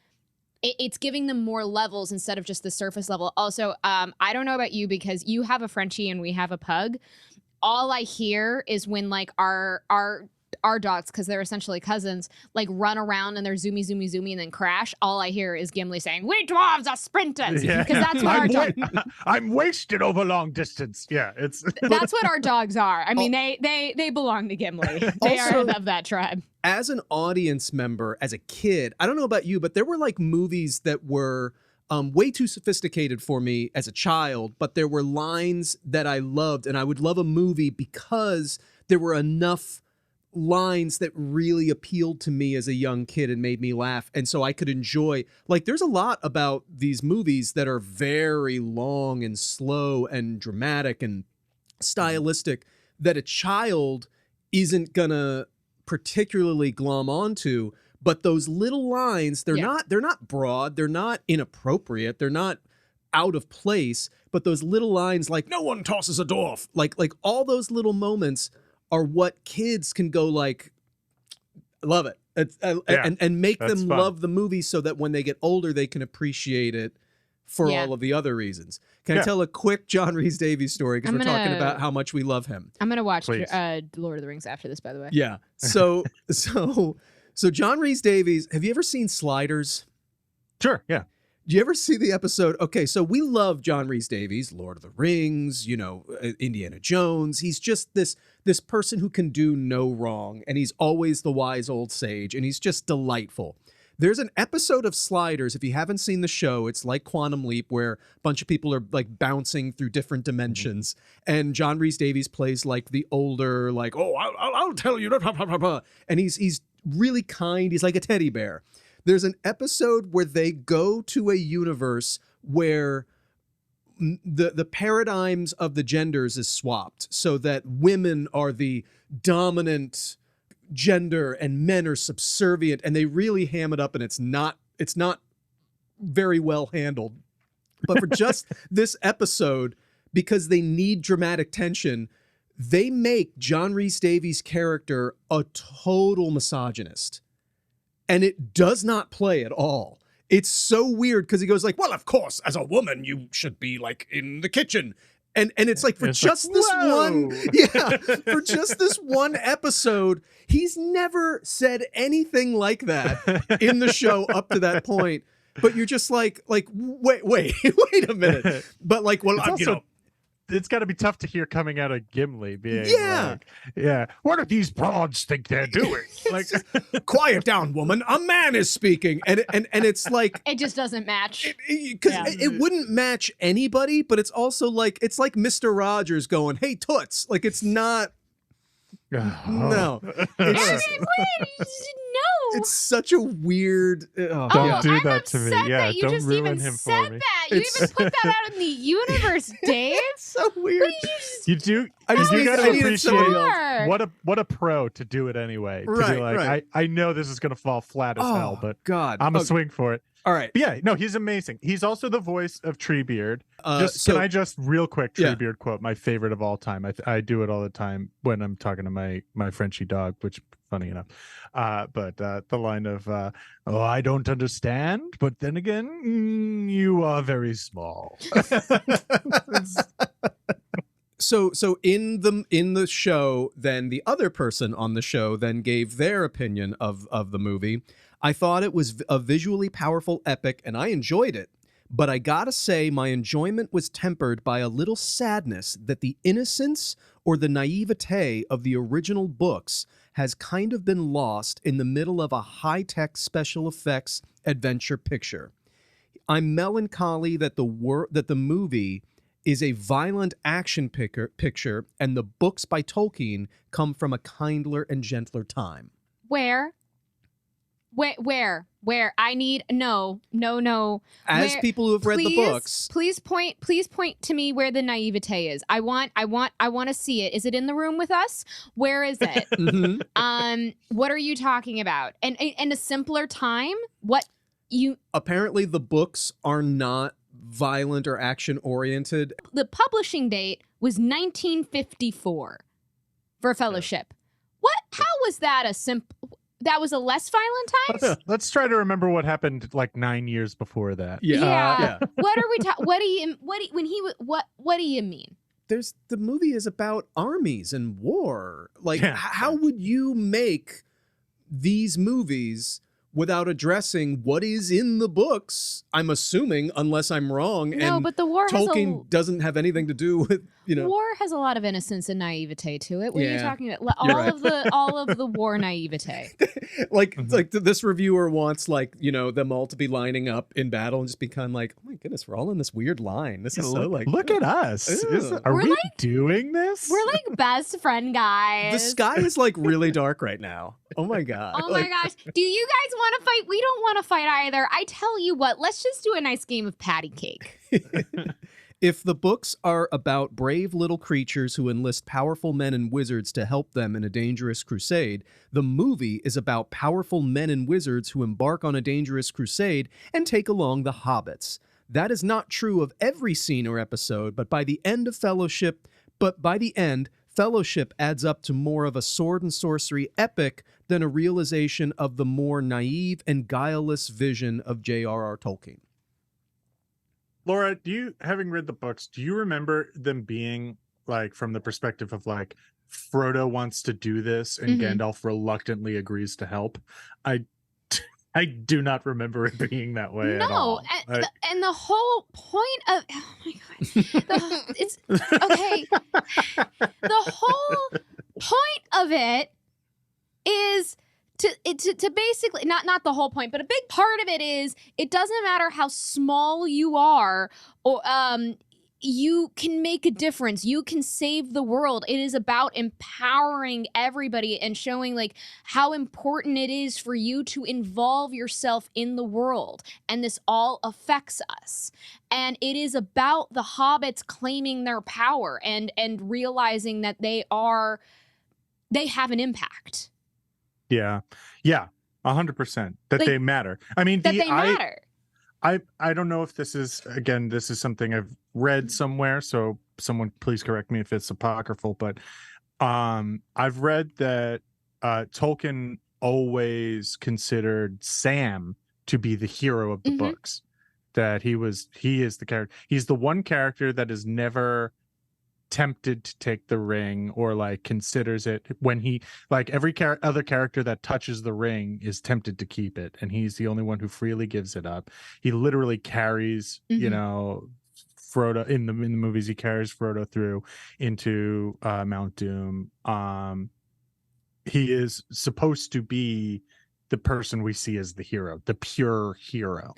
S3: it's giving them more levels instead of just the surface level. Also, I don't know about you because you have a Frenchie and we have a pug. All I hear is when like our dogs, because they're essentially cousins, like run around and they're zoomy, and then crash. All I hear is Gimli saying, "We dwarves are sprinters," because that's what our dogs.
S1: I'm wasted over long distance. Yeah, it's
S3: that's what our dogs are. I mean, they belong to Gimli. They are of that tribe.
S2: As an audience member, as a kid, I don't know about you, but there were like movies that were way too sophisticated for me as a child, but there were lines that I loved, and I would love a movie because there were enough lines that really appealed to me as a young kid and made me laugh. And so I could enjoy, like, there's a lot about these movies that are very long and slow and dramatic and stylistic that a child isn't gonna particularly glom onto. But those little lines, they're not broad, they're not inappropriate, they're not out of place, but those little lines like no one tosses a dwarf, like all those little moments are what kids can go like, love it. And make them
S1: fun.
S2: love the movie so that when they get older, they can appreciate it for all of the other reasons. Can I tell a quick John Rhys Davies story? Because we're talking about how much we love him.
S3: I'm going to watch Lord of the Rings after this, by the way.
S2: Yeah. So John Rhys Davies, have you ever seen Sliders?
S1: Sure, yeah.
S2: Do you ever see the episode? Okay, so we love John Rhys Davies, Lord of the Rings, Indiana Jones. He's just this person who can do no wrong, and he's always the wise old sage, and he's just delightful. There's an episode of Sliders, if you haven't seen the show, it's like Quantum Leap, where a bunch of people are like bouncing through different dimensions, and John Rhys Davies plays like the older, like, oh, I'll tell you, and he's really kind. He's like a teddy bear. There's an episode where they go to a universe where the paradigms of the genders is swapped so that women are the dominant gender and men are subservient, and they really ham it up, and it's not very well handled. But for just this episode, because they need dramatic tension, they make John Rhys Davies' character a total misogynist. And it does not play at all. It's so weird because he goes like, well, of course, as a woman, you should be like in the kitchen. And it's like for just this one episode, he's never said anything like that in the show up to that point. But you're just like, wait a minute. But like, well,
S1: it's got to be tough to hear coming out of Gimli being what do these broads think they're doing? Like,
S2: quiet down, woman, a man is speaking. And it's like,
S3: it just doesn't match.
S2: Because it wouldn't match anybody, but it's also like, it's like Mr. Rogers going, hey, toots. Like, it's not. No. It's such a weird.
S1: Don't do that to me. Yeah,
S3: you
S1: don't
S3: just
S1: ruin
S3: even
S1: him
S3: said
S1: for me.
S3: that. You even put that out in the universe, Dave.
S2: It's so weird.
S1: You do.
S2: I
S1: You
S2: need
S1: got to appreciate
S3: somebody
S1: what a pro to do it anyway. To
S2: Right,
S1: be like,
S2: right.
S1: I know this is gonna fall flat as hell, but
S2: God,
S1: I'm a swing for it.
S2: All right.
S1: But yeah, no, he's amazing. He's also the voice of Treebeard. Can I just real quick Treebeard quote, my favorite of all time. I do it all the time when I'm talking to my Frenchie dog, which funny enough. But the line of oh, I don't understand, but then again, you are very small.
S2: So in the show, then the other person on the show then gave their opinion of the movie. I thought it was a visually powerful epic, and I enjoyed it. But I gotta say, my enjoyment was tempered by a little sadness that the innocence or the naivete of the original books has kind of been lost in the middle of a high-tech special effects adventure picture. I'm melancholy that the movie is a violent action picture, and the books by Tolkien come from a kindler and gentler time.
S3: Where? I need no.
S2: As people who have read the books,
S3: please point to me where the naivete is. I want to see it. Is it in the room with us? Where is it?
S2: Mm-hmm.
S3: What are you talking about? And in a simpler time?
S2: Apparently the books are not violent or action oriented.
S3: The publishing date was 1954 for Fellowship. What? How was that that was a less violent time?
S1: Let's try to remember what happened like 9 years before that.
S2: Yeah.
S3: What are we talking? What do you mean?
S2: The movie is about armies and war. Like, how would you make these movies without addressing what is in the books? I'm assuming, unless I'm wrong.
S3: No,
S2: and
S3: but the war
S2: Tolkien doesn't have anything to do with
S3: War has a lot of innocence and naivete to it. What are you talking about? All of the war naivete.
S2: Like this reviewer wants like them all to be lining up in battle and just be kind of like, oh my goodness, we're all in this weird line. This is so like,
S1: look at us. Are we like, doing this?
S3: We're like best friend guys.
S2: The sky is like really dark right now. Oh my god.
S3: Oh my gosh. Do you guys want to fight? We don't want to fight either. I tell you what, let's just do a nice game of patty cake.
S2: If the books are about brave little creatures who enlist powerful men and wizards to help them in a dangerous crusade, the movie is about powerful men and wizards who embark on a dangerous crusade and take along the hobbits. That is not true of every scene or episode, but by the end, Fellowship adds up to more of a sword and sorcery epic than a realization of the more naive and guileless vision of J.R.R. Tolkien.
S1: Laura, having read the books, do you remember them being like from the perspective of like Frodo wants to do this and Gandalf reluctantly agrees to help? I do not remember it being that way at all.
S3: And the whole point of it's okay. The whole point of it is to basically not the whole point, but a big part of it is it doesn't matter how small you are, or you can make a difference. You can save the world. It is about empowering everybody and showing like how important it is for you to involve yourself in the world. And this all affects us. And it is about the hobbits claiming their power and realizing that they have an impact.
S1: Yeah. 100% that they matter. I mean,
S3: they matter.
S1: I don't know if this is something I've read somewhere, so someone please correct me if it's apocryphal, but I've read that Tolkien always considered Sam to be the hero of the books. That he is the character. He's the one character that is never tempted to take the ring or like considers it, when he like every other character that touches the ring is tempted to keep it, and he's the only one who freely gives it up. He literally carries Frodo in the movies. He carries Frodo through into Mount Doom. He is supposed to be the person we see as the hero, the pure hero.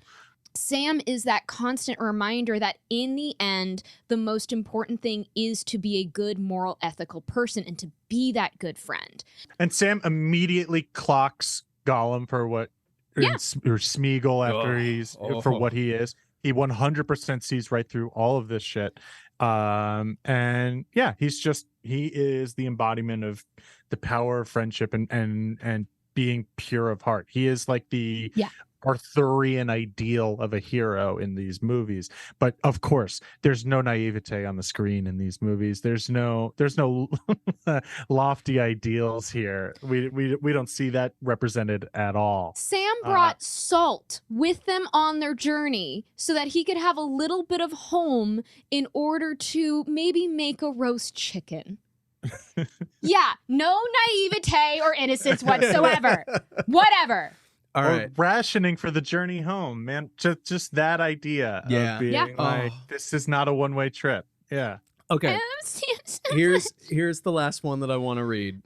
S3: Sam is that constant reminder that in the end, the most important thing is to be a good, moral, ethical person and to be that good friend.
S1: And Sam immediately clocks Gollum for what, or Smeagol after for what he is. He 100% sees right through all of this shit. And yeah, he is the embodiment of the power of friendship and being pure of heart. He is like the Arthurian ideal of a hero in these movies. But of course, there's no naivete on the screen in these movies. There's no lofty ideals here. We don't see that represented at all.
S3: Sam brought salt with them on their journey so that he could have a little bit of home in order to maybe make a roast chicken. Yeah, no naivete or innocence whatsoever. Whatever.
S2: All right.
S1: Rationing for the journey home, man. Just that idea of being like, this is not a one-way trip. Yeah.
S2: Okay. Here's the last one that I want to read.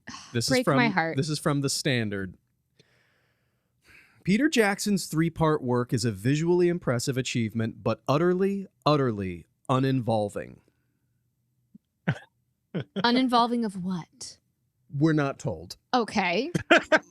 S3: Break my heart.
S2: This is from The Standard. Peter Jackson's 3-part work is a visually impressive achievement, but utterly, utterly uninvolving.
S3: Uninvolving of what?
S2: We're not told.
S3: Okay.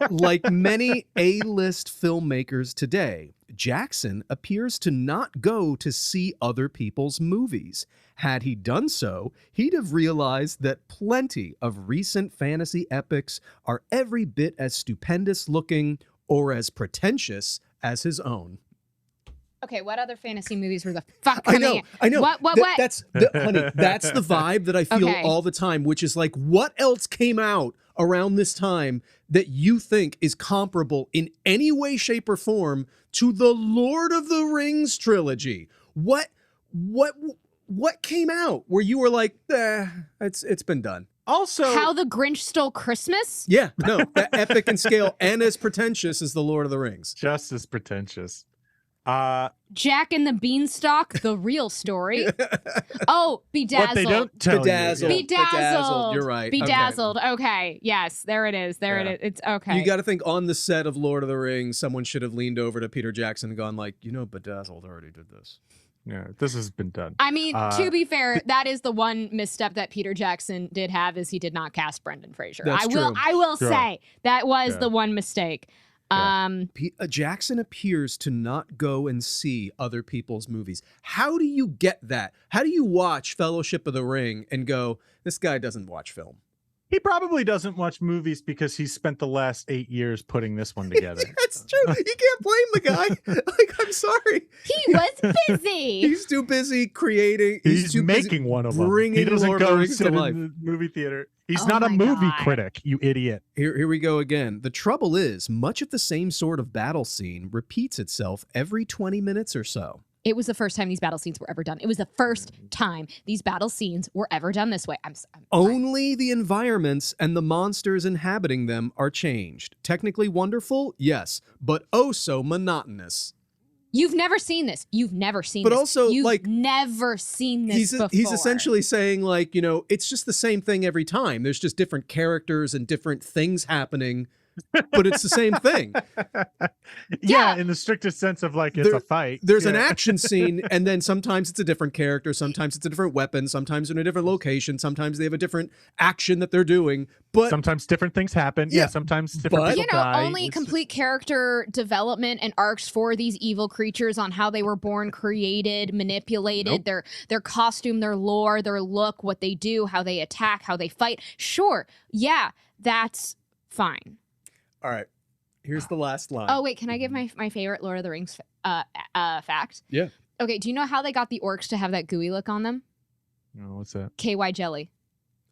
S2: Like many A-list filmmakers today, Jackson appears to not go to see other people's movies. Had he done so, he'd have realized that plenty of recent fantasy epics are every bit as stupendous looking or as pretentious as his own.
S3: Okay, what other fantasy movies were the fuck coming in?
S2: I know.
S3: What?
S2: Honey, that's the vibe that I feel all the time, which is like, what else came out around this time that you think is comparable in any way, shape, or form to the Lord of the Rings trilogy? What came out where you were like, it's been done?
S1: Also,
S3: How the Grinch Stole Christmas?
S2: Yeah, no, that epic in scale and as pretentious as the Lord of the Rings.
S1: Just as pretentious.
S3: Jack and the Beanstalk, the real story. Oh, Bedazzled.
S1: What they don't tell
S2: Bedazzled.
S1: you.
S3: Bedazzled.
S2: You're right.
S3: Bedazzled. Okay. Yes, there it is. There it is. It's okay.
S2: You got to think on the set of Lord of the Rings, someone should have leaned over to Peter Jackson and gone like, Bedazzled already did this.
S1: Yeah, this has been done.
S3: I mean, to be fair, that is the one misstep that Peter Jackson did have is he did not cast Brendan Fraser.
S2: That's true.
S3: I will
S1: Sure.
S3: say that was the one mistake.
S2: Jackson appears to not go and see other people's movies. How do you get that? How do you watch Fellowship of the Ring and go, this guy doesn't watch film?
S1: He probably doesn't watch movies because he spent the last 8 years putting this one together.
S2: That's true. You can't blame the guy. Like, I'm sorry.
S3: He was busy.
S2: He's too busy creating.
S1: He's
S2: too busy
S1: making one of them.
S2: bringing
S1: He doesn't
S2: Lord of the
S1: go
S2: Rings
S1: sit
S2: to life.
S1: in the movie theater. He's
S3: Oh
S1: not a
S3: my
S1: movie
S3: God.
S1: critic, you idiot.
S2: Here we go again. The trouble is, much of the same sort of battle scene repeats itself every 20 minutes or so.
S3: It was the first time these battle scenes were ever done. It was the first time these battle scenes were ever done this way.
S2: Only the environments and the monsters inhabiting them are changed. Technically wonderful, yes, but oh so monotonous.
S3: You've never seen this. You've never seen
S2: But
S3: this.
S2: also,
S3: You've
S2: like,
S3: never seen this before.
S2: He's essentially saying, like, it's just the same thing every time. There's just different characters and different things happening, but it's the same thing.
S3: Yeah.
S1: In the strictest sense of like it's a fight.
S2: There's an action scene, and then sometimes it's a different character, sometimes it's a different weapon, sometimes in a different location, sometimes they have a different action that they're doing. But
S1: sometimes different things happen.
S2: Yeah,
S1: sometimes different
S2: but-
S1: people die.
S3: only
S1: It's
S3: complete character development and arcs for these evil creatures on how they were born, created, manipulated, their costume, their lore, their look, what they do, how they attack, how they fight. Sure, yeah, that's fine.
S2: all right, here's the last line.
S3: Oh wait, can I give my favorite Lord of the Rings fact?
S2: Yeah.
S3: Okay, do you know how they got the orcs to have that gooey look on them?
S1: Oh, what's that?
S3: KY jelly.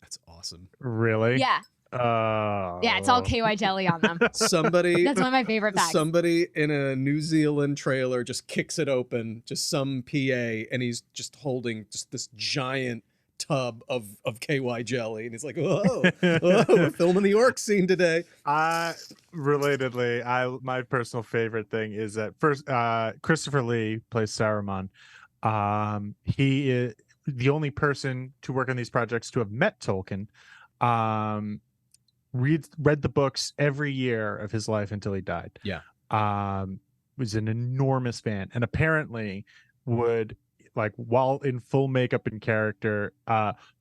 S2: That's awesome.
S1: Really?
S3: Yeah, yeah, it's all KY jelly on them.
S2: Somebody
S3: That's one of my favorite facts.
S2: Somebody in a New Zealand trailer just kicks it open, just some PA, and he's just holding just this giant tub of KY jelly, and he's like, "Oh, we're filming the orc scene today."
S1: Relatedly, my personal favorite thing is that first, Christopher Lee plays Saruman. He is the only person to work on these projects to have met Tolkien. Read the books every year of his life until he died.
S2: Yeah.
S1: Was an enormous fan, and apparently would, like, while in full makeup and character,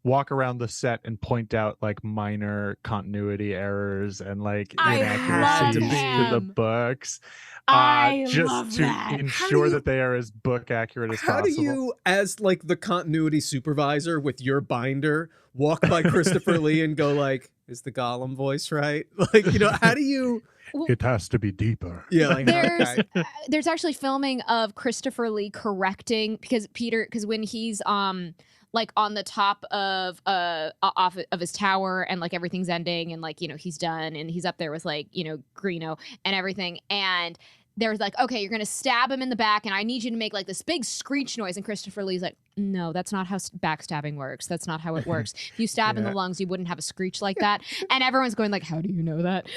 S1: walk around the set and point out like minor continuity errors and like
S3: I
S1: inaccuracies
S3: love
S1: to the
S3: him.
S1: books,
S3: I
S1: just
S3: love
S1: to
S3: that.
S1: ensure that they are as book accurate as
S2: How
S1: possible.
S2: do you, as like the continuity supervisor with your binder, walk by Christopher Lee and go like, "Is the Gollum voice right?" Like, how do you?
S1: It has to be deeper.
S2: Yeah, like,
S3: There's
S2: okay.
S3: there's actually filming of Christopher Lee correcting because when he's like on the top of off of his tower and like everything's ending and like he's done and he's up there with like Greeno and everything, and there's like, okay, you're gonna stab him in the back and I need you to make like this big screech noise, and Christopher Lee's like, no, that's not how backstabbing works. That's not how it works. If you stab in the lungs, you wouldn't have a screech like that. And everyone's going like, how do you know that?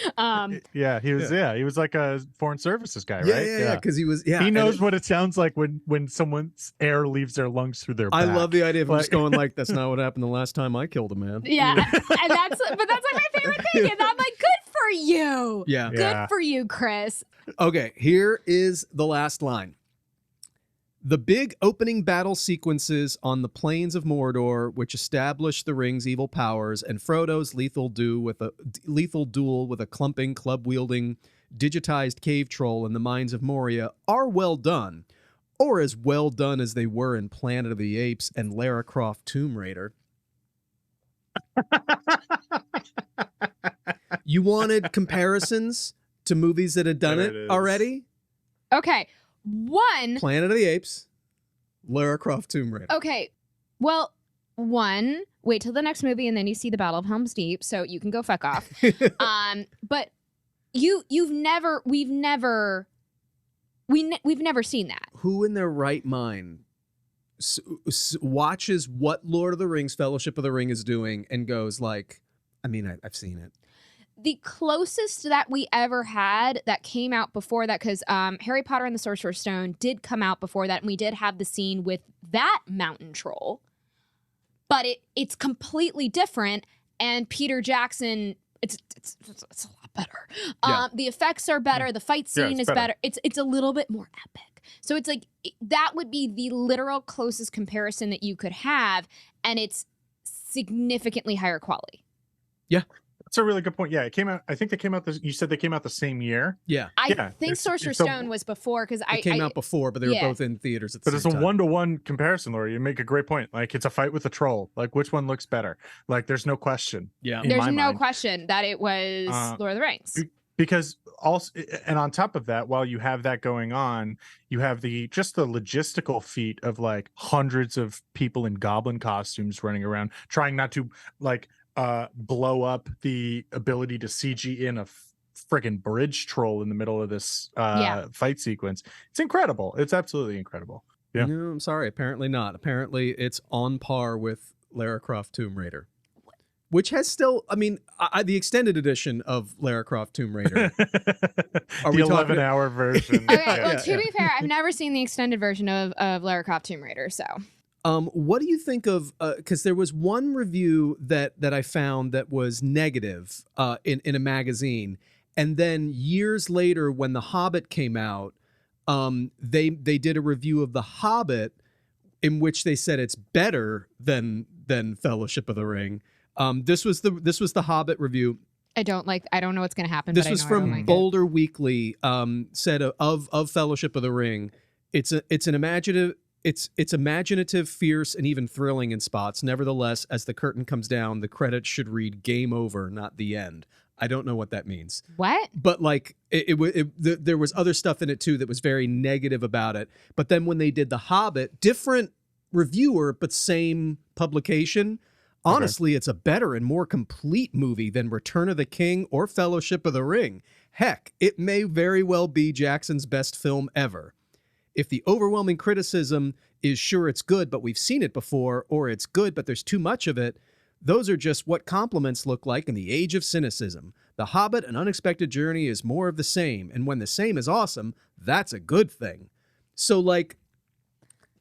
S1: He was like a foreign services guy,
S2: Yeah,
S1: right?
S2: yeah, because he was. Yeah,
S1: He knows what it sounds like when someone's air leaves their lungs through their back.
S2: I love the idea of him
S1: Like-
S2: just going like, "That's not what happened the last time I killed a man."
S3: Yeah, and that's like my favorite thing, and I'm like, good for you.
S2: Yeah.
S3: Good for you, Chris.
S2: Okay, here is the last line. The big opening battle sequences on the plains of Mordor, which establish the ring's evil powers, and Frodo's lethal duel with a clumping, club-wielding, digitized cave troll in the mines of Moria are well done, or as well done as they were in Planet of the Apes and Lara Croft Tomb Raider. You wanted comparisons to movies that had done
S1: There
S2: it
S1: it is.
S2: already?
S3: Okay, one.
S2: Planet of the Apes, Lara Croft Tomb Raider.
S3: Okay, well, one. Wait till the next movie, and then you see the Battle of Helm's Deep, so you can go fuck off. But we've never seen that.
S2: Who in their right mind watches what Lord of the Rings, Fellowship of the Ring is doing and goes like, I mean, I've seen it.
S3: The closest that we ever had that came out before that, because Harry Potter and the Sorcerer's Stone did come out before that, and we did have the scene with that mountain troll, but it's completely different. And Peter Jackson, it's a lot better.
S2: Yeah.
S3: The effects are better. The fight scene is better. It's a little bit more epic. So it's like that would be the literal closest comparison that you could have, and it's significantly higher quality.
S2: Yeah.
S1: That's a really good point. Yeah, it came out. I think they came out. You said they came out the same year.
S2: Yeah.
S3: I think Sorcerer's Stone was before, because
S2: It came out before, but they were both in theaters at the
S1: same time. But it's a 1-to-1 comparison, Laura. You make a great point. Like, it's a fight with a troll. Like, which one looks better? Like, there's no question.
S2: Yeah.
S3: There's no question that it was Lord of the Rings.
S1: Because also, and on top of that, while you have that going on, you have just the logistical feat of like hundreds of people in goblin costumes running around, trying not to like blow up the ability to CG in a friggin' bridge troll in the middle of this fight sequence. It's incredible. It's absolutely incredible. Yeah.
S2: No, I'm sorry. Apparently not. Apparently it's on par with Lara Croft Tomb Raider, which has still, I mean, the extended edition of Lara Croft Tomb Raider.
S1: The 11-hour version.
S3: Okay, well, to be fair, I've never seen the extended version of Lara Croft Tomb Raider, so.
S2: What do you think of, because there was one review that I found that was negative in a magazine, and then years later when The Hobbit came out, they did a review of The Hobbit in which they said it's better than Fellowship of the Ring. This was the Hobbit review.
S3: I don't know what's going to happen.
S2: This
S3: but
S2: was
S3: I know
S2: from
S3: I don't
S2: Boulder Weekly. Said of Fellowship of the Ring, it's imaginative, fierce, and even thrilling in spots. Nevertheless, as the curtain comes down, the credits should read "Game Over," not "The End." I don't know what that means.
S3: What?
S2: But like, there was other stuff in it too that was very negative about it. But then when they did The Hobbit, different reviewer but same publication. Honestly, it's a better and more complete movie than Return of the King or Fellowship of the Ring. Heck, it may very well be Jackson's best film ever. If the overwhelming criticism is sure it's good, but we've seen it before, or it's good, but there's too much of it, those are just what compliments look like in the age of cynicism. The Hobbit, An Unexpected Journey is more of the same, and when the same is awesome, that's a good thing. So, like,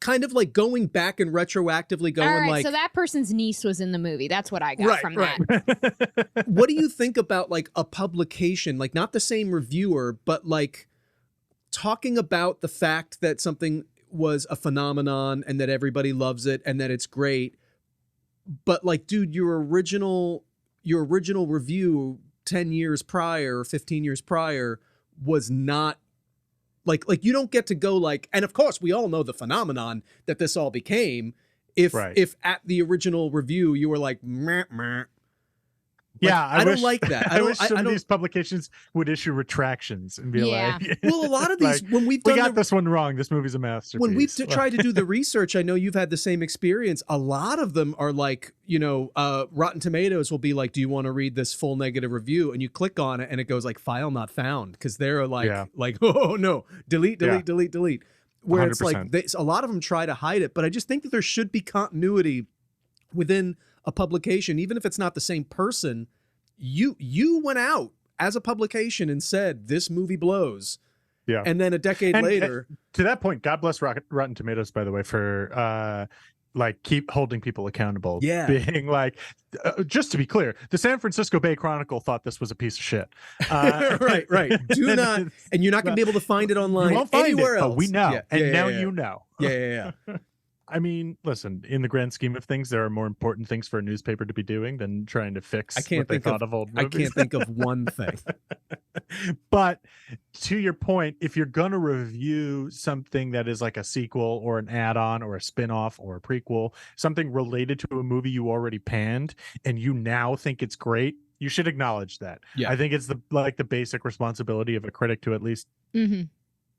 S2: kind of like going back and retroactively going, all right, like,
S3: so that person's niece was in the movie. That's what I got from that.
S2: What do you think about like a publication, like not the same reviewer, but like talking about the fact that something was a phenomenon and that everybody loves it and that it's great, but like, dude, your original review 10 years prior or 15 years prior was not like you don't get to go like, and of course we all know the phenomenon that this all became if at the original review you were like meh, meh.
S1: Yeah,
S2: I don't like that.
S1: I wish some of these publications would issue retractions and be like,
S2: well, a lot of these,
S1: like,
S2: when we
S1: got this one wrong, this movie's a masterpiece.
S2: When we've tried to do the research, I know you've had the same experience. A lot of them are like, Rotten Tomatoes will be like, do you want to read this full negative review? And you click on it and it goes like file not found, because they're like, oh no, delete. Where 100%. It's like a lot of them try to hide it, but I just think that there should be continuity within a publication, even if it's not the same person. You went out as a publication and said this movie blows, and then a decade later,
S1: to that point, God bless Rotten Tomatoes, by the way, for like keep holding people accountable. Being like, just to be clear, the San Francisco Bay Chronicle thought this was a pice of shit.
S2: Right. Do not, and you're not going to be able to find it online
S1: you won't find
S2: anywhere else.
S1: But we know, now you know.
S2: Yeah.
S1: I mean, listen, in the grand scheme of things, there are more important things for a newspaper to be doing than trying to fix what they thought of old movies.
S2: I can't think of one thing.
S1: But to your point, if you're going to review something that is like a sequel or an add-on or a spin-off or a prequel, something related to a movie you already panned and you now think it's great, you should acknowledge that. I think it's the basic responsibility of a critic to at least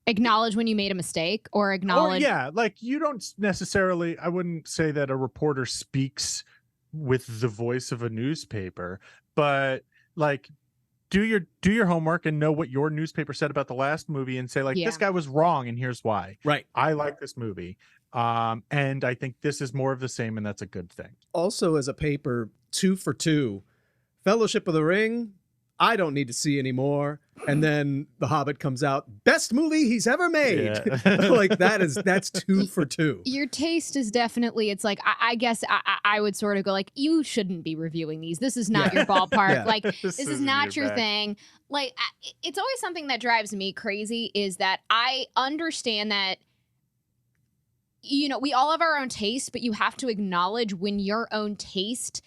S3: acknowledge when you made a mistake, or acknowledge.
S1: Like you don't necessarily, I wouldn't say that a reporter speaks with the voice of a newspaper, but like do your homework and know what your newspaper said about the last movie and say like, this guy was wrong and here's why.
S2: Right.
S1: I like this movie. And I think this is more of the same, and that's a good thing.
S2: Also, as a paper, 2 for 2, Fellowship of the Ring, I don't need to see anymore. And then The Hobbit comes out, best movie he's ever made.
S1: Yeah.
S2: Like that's 2 for 2.
S3: Your taste is definitely, it's like, I guess I would sort of go like, you shouldn't be reviewing these. This is not your ballpark.
S2: Yeah.
S3: Like, this is
S1: isn't
S3: not your
S1: bag.
S3: thing. Like, it's always something that drives me crazy is that I understand that, you know, we all have our own taste, but you have to acknowledge when your own taste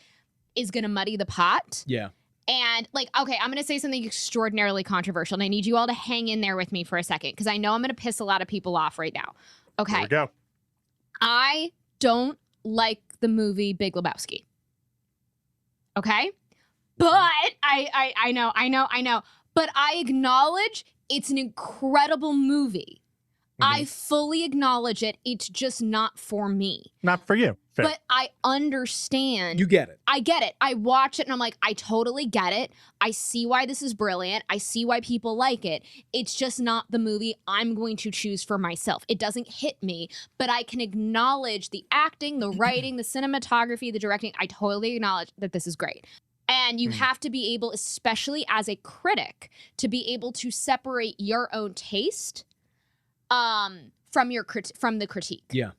S3: is going to muddy the pot.
S2: Yeah.
S3: And like, okay, I'm going to say something extraordinarily controversial, and I need you all to hang in there with me for a second because I know I'm going to piss a lot of people off right now.
S1: Here
S3: Okay.
S1: we go.
S3: I don't like the movie Big Lebowski. Okay? But I know. But I acknowledge it's an incredible movie. I fully acknowledge it. It's just not for me.
S1: Not for you. Fair.
S3: But I understand.
S2: You get it.
S3: I get it. I watch it and I'm like, I totally get it. I see why this is brilliant. I see why people like it. It's just not the movie I'm going to choose for myself. It doesn't hit me, but I can acknowledge the acting, the writing, the cinematography, the directing. I totally acknowledge that this is great. And you have to be able, especially as a critic, to be able to separate your own taste from the critique.
S2: Yeah.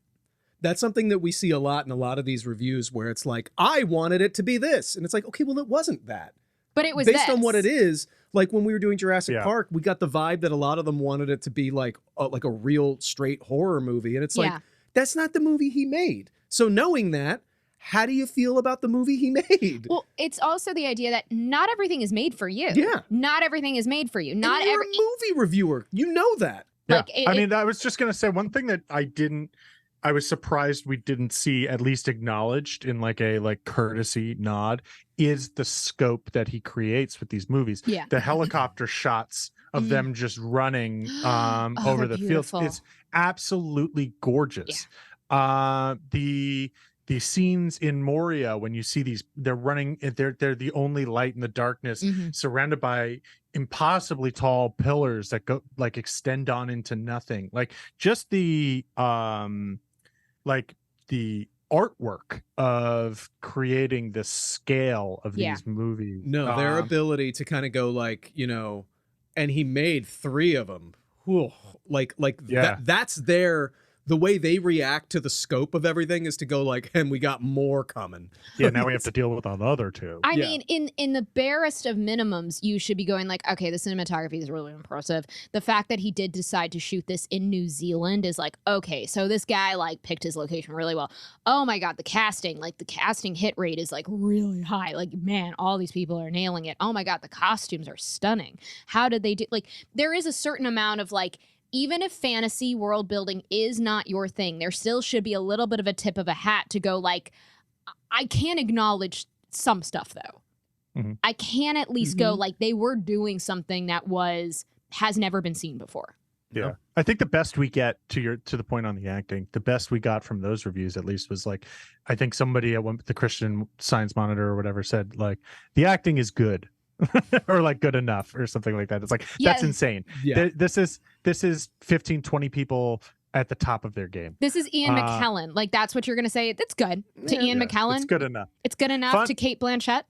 S2: That's something that we see a lot in a lot of these reviews where it's like, I wanted it to be this. And it's like, okay, well, it wasn't that.
S3: But it was
S2: based
S3: this.
S2: on what it is. Like when we were doing Jurassic
S1: Yeah.
S2: Park, we got the vibe that a lot of them wanted it to be like a real straight horror movie. And it's like,
S3: Yeah.
S2: that's not the movie he made. So knowing that, how do you feel about the movie he made?
S3: Well, it's also the idea that not everything is made for you.
S2: Yeah.
S3: Not everything is made for you.
S2: And
S3: Not
S2: you're
S3: every
S2: a movie reviewer. You know that.
S1: Yeah.
S3: like
S1: I mean, I was just going to say one thing that I was surprised we didn't see at least acknowledged in like a courtesy nod is the scope that he creates with these movies.
S3: Yeah.
S1: The helicopter shots of them just running over
S3: they're
S1: the
S3: beautiful.
S1: field. It's absolutely gorgeous. The scenes in Moria when you see these, they're running, they're the only light in the darkness, surrounded by impossibly tall pillars that go like extend on into nothing. Like just the the artwork of creating the scale of these movies.
S2: No, their ability to kind of go like, you know, and he made 3 of them. Whew, that's the way they react to the scope of everything is to go like, and we got more coming.
S1: Yeah, now we have to deal with the other 2.
S3: I mean, in the barest of minimums, you should be going like, okay, the cinematography is really impressive. The fact that he did decide to shoot this in New Zealand is like, okay, so this guy like picked his location really well. Oh my God, the casting hit rate is like really high. Like, man, all these people are nailing it. Oh my God, the costumes are stunning. How did they do? Like, there is a certain amount of like, even if fantasy world building is not your thing, there still should be a little bit of a tip of a hat to go like, I can acknowledge some stuff though. I can at least go like they were doing something that has never been seen before.
S1: Yeah. I think the best we get to the point on the acting, the best we got from those reviews at least was like, I think somebody at the Christian Science Monitor or whatever said like the acting is good. Or like good enough or something like that. It's like that's insane.
S2: Yeah.
S1: This is 15, 20 people at the top of their game.
S3: This is Ian McKellen. Like that's what you're gonna say. That's good to Ian McKellen.
S1: It's good enough.
S3: It's good enough to Kate Blanchett.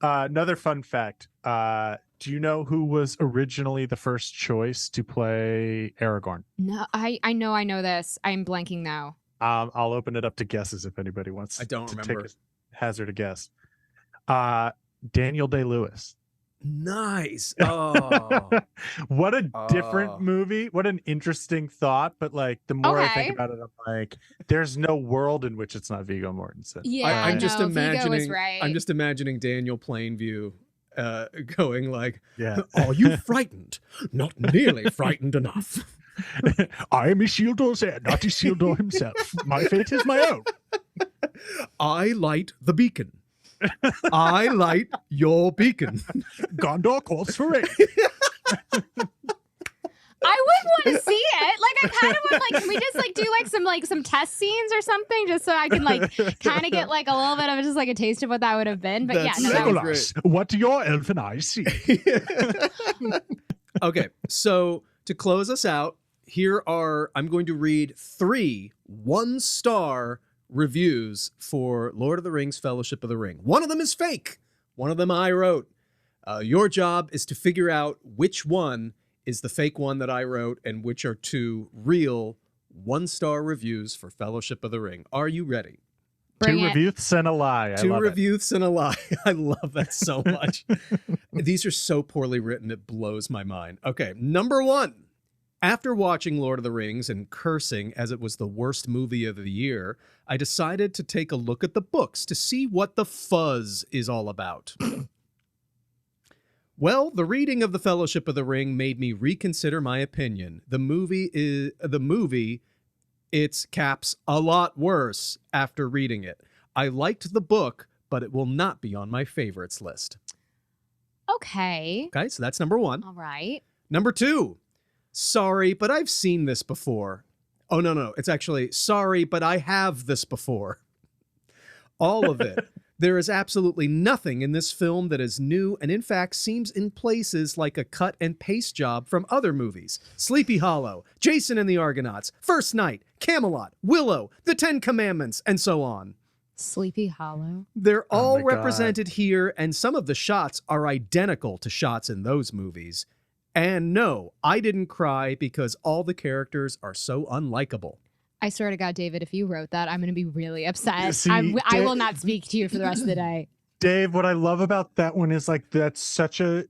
S1: Another fun fact. Do you know who was originally the first choice to play Aragorn?
S3: No, I know this. I'm blanking now.
S1: I'll open it up to guesses if anybody wants.
S2: I don't remember.
S1: Hazard a guess. Daniel Day-Lewis.
S2: Nice. Oh.
S1: What a different movie. What an interesting thought. But like the more I think about it, I'm like, there's no world in which it's not Viggo Mortensen.
S3: Yeah,
S2: I'm just
S3: Viggo
S2: imagining.
S3: is right.
S2: I'm just imagining Daniel Plainview going like,
S1: Yeah.
S2: "Are you frightened? Not nearly frightened enough."
S1: I am Isildur's heir, not Isildur himself. My fate is my own.
S2: I light the beacon. I light your beacon.
S1: Gondor calls for rain.
S3: I would want to see it. Like I kind of would like. Can we just like do some test scenes or something, just so I can like kind of get like a little bit of just like a taste of what that would have been. But
S2: That's
S3: yeah, no, that was
S1: Legolas, what do your elfin eyes see?
S2: Okay, so to close us out, I'm going to read 3 1-star reviews for Lord of the Rings Fellowship of the Ring. One of them is fake. One of them I wrote. Your job is to figure out which one is the fake one that I wrote and which are 2 real 1-star reviews for Fellowship of the Ring. Are you ready?
S3: Bring
S1: 2
S3: it.
S1: reviews and a lie.
S2: 2 reviews and a lie. I love that so much. These are so poorly written, it blows my mind. Okay, number 1. After watching Lord of the Rings and cursing as it was the worst movie of the year, I decided to take a look at the books to see what the fuzz is all about. Well, the reading of The Fellowship of the Ring made me reconsider my opinion. The movie, it's caps a lot worse after reading it. I liked the book, but it will not be on my favorites list.
S3: Okay.
S2: Okay, so that's number 1.
S3: All right.
S2: Number 2. Sorry, but I've seen this before. Oh, no. It's actually, sorry, but I have this before. All of it. There is absolutely nothing in this film that is new and in fact seems in places like a cut and paste job from other movies. Sleepy Hollow, Jason and the Argonauts, First Night, Camelot, Willow, The 10 Commandments, and so on.
S3: Sleepy Hollow.
S2: They're all
S1: my God.
S2: represented here, and some of the shots are identical to shots in those movies. And no, I didn't cry because all the characters are so unlikable.
S3: I swear to God, David, if you wrote that, I'm going to be really upset.
S1: See,
S3: I will not speak to you for the rest of the day.
S1: Dave, what I love about that one is like that's such a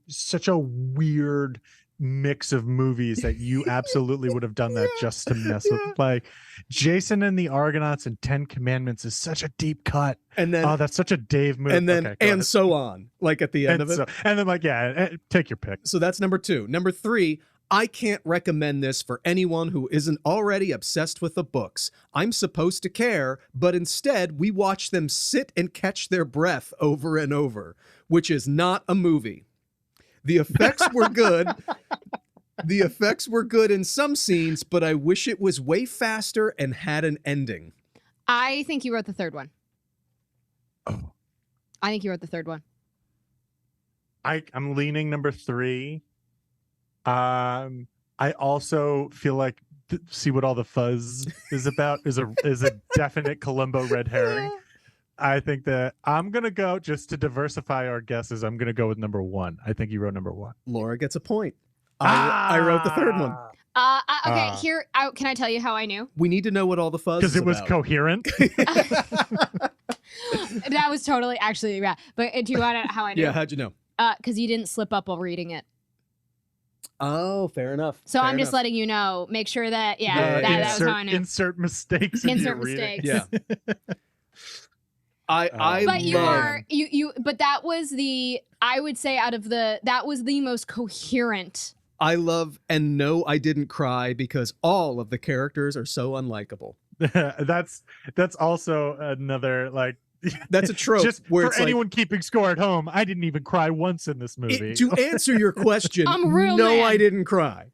S1: weird mix of movies that you absolutely would have done that just to mess with. Like Jason and the Argonauts and 10 Commandments is such a deep cut.
S2: And then,
S1: Oh, that's such a Dave move.
S2: and then,
S1: Okay, go ahead.
S2: so on, like at the end of it.
S1: And then like, yeah, take your pick.
S2: So that's number 2. Number 3, I can't recommend this for anyone who isn't already obsessed with the books. I'm supposed to care, but instead we watch them sit and catch their breath over and over, which is not a movie. The effects were good. The effects were good in some scenes, but I wish it was way faster and had an ending.
S3: I think you wrote the third one.
S1: Oh.
S3: I think you wrote the third one.
S1: I'm leaning number 3. I also feel like see what all the fuzz is about is a definite Columbo red herring. I think that I'm gonna go, just to diversify our guesses, I'm gonna go with number 1. I think you wrote number 1.
S2: Laura gets a point. I wrote the third one.
S3: Okay, here. Can I tell you how I knew?
S2: We need to know what all the fuzz is
S1: Because it was
S2: about.
S1: coherent.
S3: That was totally actually yeah. But do you want to how I knew?
S2: Yeah, how'd you know?
S3: Because you didn't slip up while reading it.
S2: Oh, fair enough.
S3: So
S2: Fair
S3: I'm just
S2: enough.
S3: letting you know. Make sure that
S2: Yeah,
S3: that was how I knew.
S1: Insert mistakes. in
S3: Insert
S1: your reading.
S3: mistakes.
S2: Yeah. I
S3: But you
S2: love-
S3: are you. But that was the I would say that was the most coherent.
S2: I love, and no, I didn't cry because all of the characters are so unlikable.
S1: That's also another like
S2: That's a trope.
S1: just
S2: where
S1: for
S2: it's like,
S1: anyone keeping score at home. I didn't even cry once in this movie.
S2: to answer your question,
S3: I'm real
S2: no,
S3: mad.
S2: I didn't cry.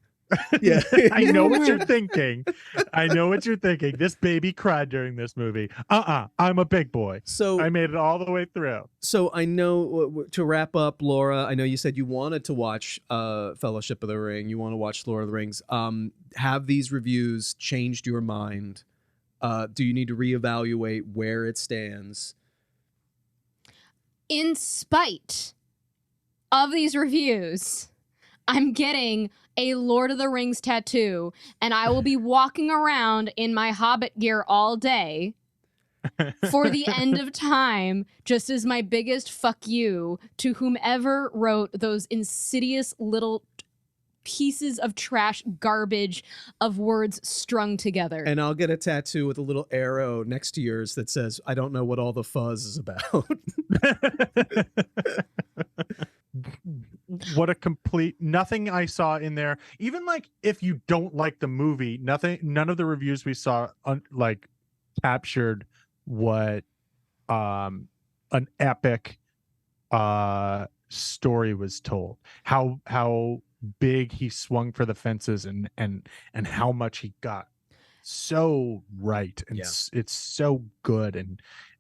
S2: Yeah.
S1: I know what you're thinking. I know what you're thinking. This baby cried during this movie. I'm a big boy.
S2: So
S1: I made it all the way through.
S2: So I know, to wrap up, Laura, I know you said you wanted to watch Fellowship of the Ring. You want to watch Lord of the Rings. Have these reviews changed your mind? Do you need to reevaluate where it stands?
S3: In spite of these reviews, I'm getting a Lord of the Rings tattoo, and I will be walking around in my Hobbit gear all day for the end of time, just as my biggest fuck you to whomever wrote those insidious little pieces of trash garbage of words strung together.
S2: And I'll get a tattoo with a little arrow next to yours that says, I don't know what all the fuzz is about.
S1: What a complete nothing I saw in there. Even like if you don't like the movie, none of the reviews we saw like captured what an epic story was told. How big he swung for the fences and how much he got so right, and
S2: Yeah.
S1: it's so good,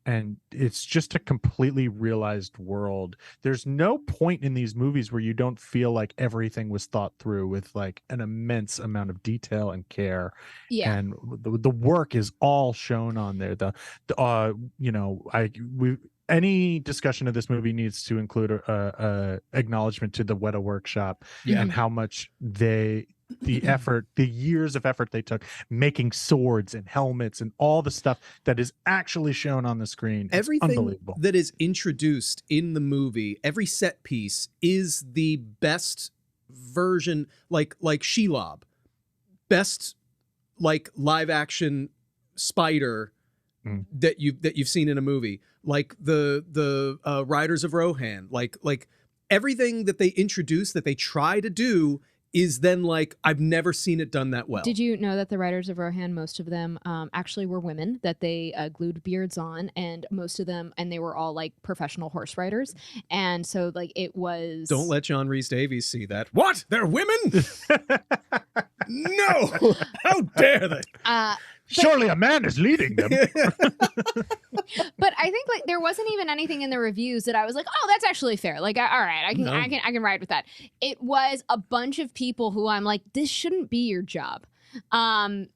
S1: and it's just a completely realized world. There's no point in these movies where you don't feel like everything was thought through with like an immense amount of detail and care.
S3: Yeah.
S1: And the work is all shown on there. any discussion of this movie needs to include a acknowledgement to the Weta Workshop and how much the years of effort they took making swords and helmets and all the stuff that is actually shown on the screen. It's
S2: Everything
S1: unbelievable.
S2: that is introduced in the movie, every set piece is the best version, like Shelob, best like live action spider that you've seen in a movie, like the Riders of Rohan, like everything that they introduce that they try to do is then like, I've never seen it done that well.
S3: Did you know that the Riders of Rohan, most of them actually were women, that they glued beards on, and most of them, and they were all like professional horse riders. And so like it was...
S2: Don't let John Rhys Davies see that. What? They're women? No! How dare they?
S1: Surely a man is leading them.
S3: But I think like there wasn't even anything in the reviews that I was like, oh, that's actually fair. Like, all right, I can ride with that. It was a bunch of people who I'm like, this shouldn't be your job. There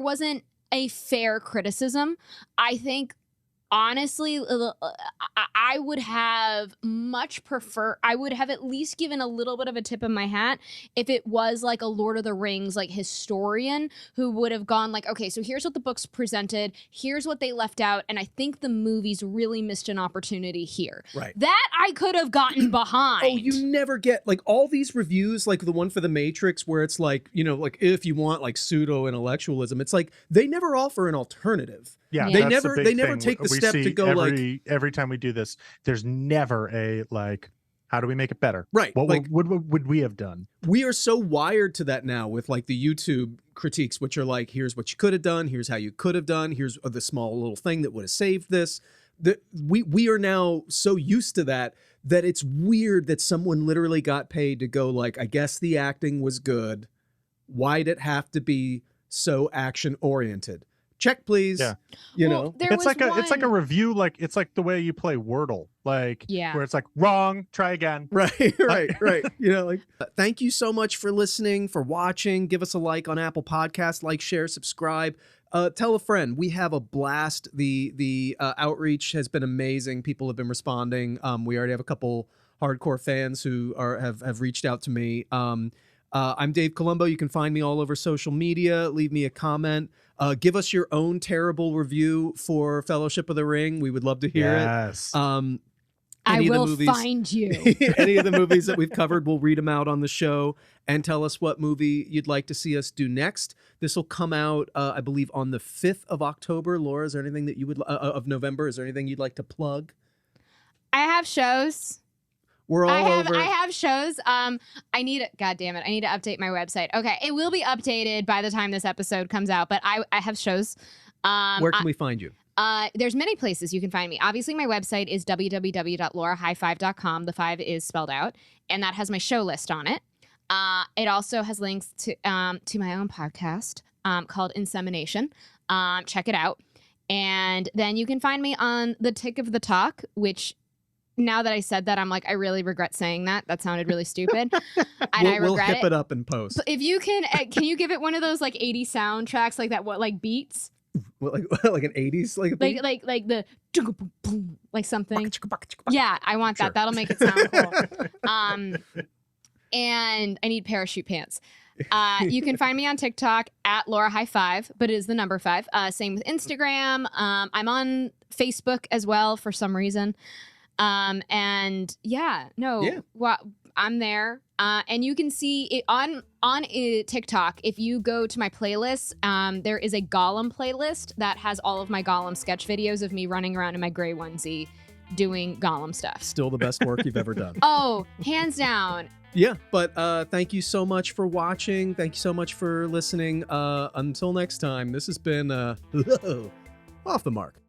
S3: wasn't a fair criticism. I think honestly, I would have I would have at least given a little bit of a tip of my hat if it was like a Lord of the Rings like historian who would have gone like, okay, so here's what the books presented, here's what they left out, and I think the movies really missed an opportunity here.
S2: Right.
S3: That I could have gotten behind.
S2: Oh, you never get like all these reviews, like the one for The Matrix where it's like, you know, like if you want like pseudo intellectualism, it's like they never offer an alternative.
S1: Yeah,
S2: They
S1: that's
S2: never
S1: the big
S2: they never
S1: thing.
S2: take the
S1: We
S2: step to
S1: see
S2: go
S1: every time we do this, there's never a like, how do we make it better?
S2: Right.
S1: What
S2: like,
S1: would we have done?
S2: we are so wired to that now with like the YouTube critiques, which are like, here's what you could have done, here's how you could have done, here's the small little thing that would have saved this. We are now so used to that it's weird that someone literally got paid to go like, I guess the acting was good. Why'd it have to be so action oriented? Check, please.
S1: Yeah.
S2: You know,
S1: It's like a review, like it's like the way you play Wordle, like where it's like wrong, try again.
S2: right. You know, like thank you so much for listening, for watching. Give us a like on Apple Podcasts, like, share, subscribe. Tell a friend. We have a blast. The outreach has been amazing. People have been responding. We already have a couple hardcore fans who have reached out to me. I'm Dave Columbo. You can find me all over social media. Leave me a comment. Give us your own terrible review for Fellowship of the Ring. We would love to hear it.
S3: I will find you.
S2: Any of the movies that we've covered, we'll read them out on the show and tell us what movie you'd like to see us do next. This will come out, I believe, on the 5th of October. Laura, is there anything that you would of November? Is there anything you'd like to plug?
S3: I have shows.
S2: We're all over.
S3: I have shows. God damn it. I need to update my website. Okay. It will be updated by the time this episode comes out, but I have shows.
S2: Where can we find you?
S3: There's many places you can find me. Obviously, my website is www.laurahighfive.com. The 5 is spelled out, and that has my show list on it. It also has links to my own podcast called Insemination. Check it out. And then you can find me on The Tick of the Talk, which now that I said that, I'm like, I really regret saying that. That sounded really stupid. And
S2: we'll hip it up in post.
S3: But if you can you give it one of those like 80 soundtracks like that? What, like beats?
S2: What, like an 80s like a beat?
S3: like the like something. Yeah, I want that. Sure. That'll make it sound cool. And I need parachute pants. You can find me on TikTok at Laura High Five, but it is the number 5. Same with Instagram. I'm on Facebook as well for some reason. I'm there. And you can see it on TikTok. If you go to my playlist, there is a Gollum playlist that has all of my Gollum sketch videos of me running around in my gray onesie doing Gollum stuff.
S2: Still the best work you've ever done.
S3: Oh, hands down.
S2: Yeah, but thank you so much for watching. Thank you so much for listening. Until next time, this has been Off the Mark.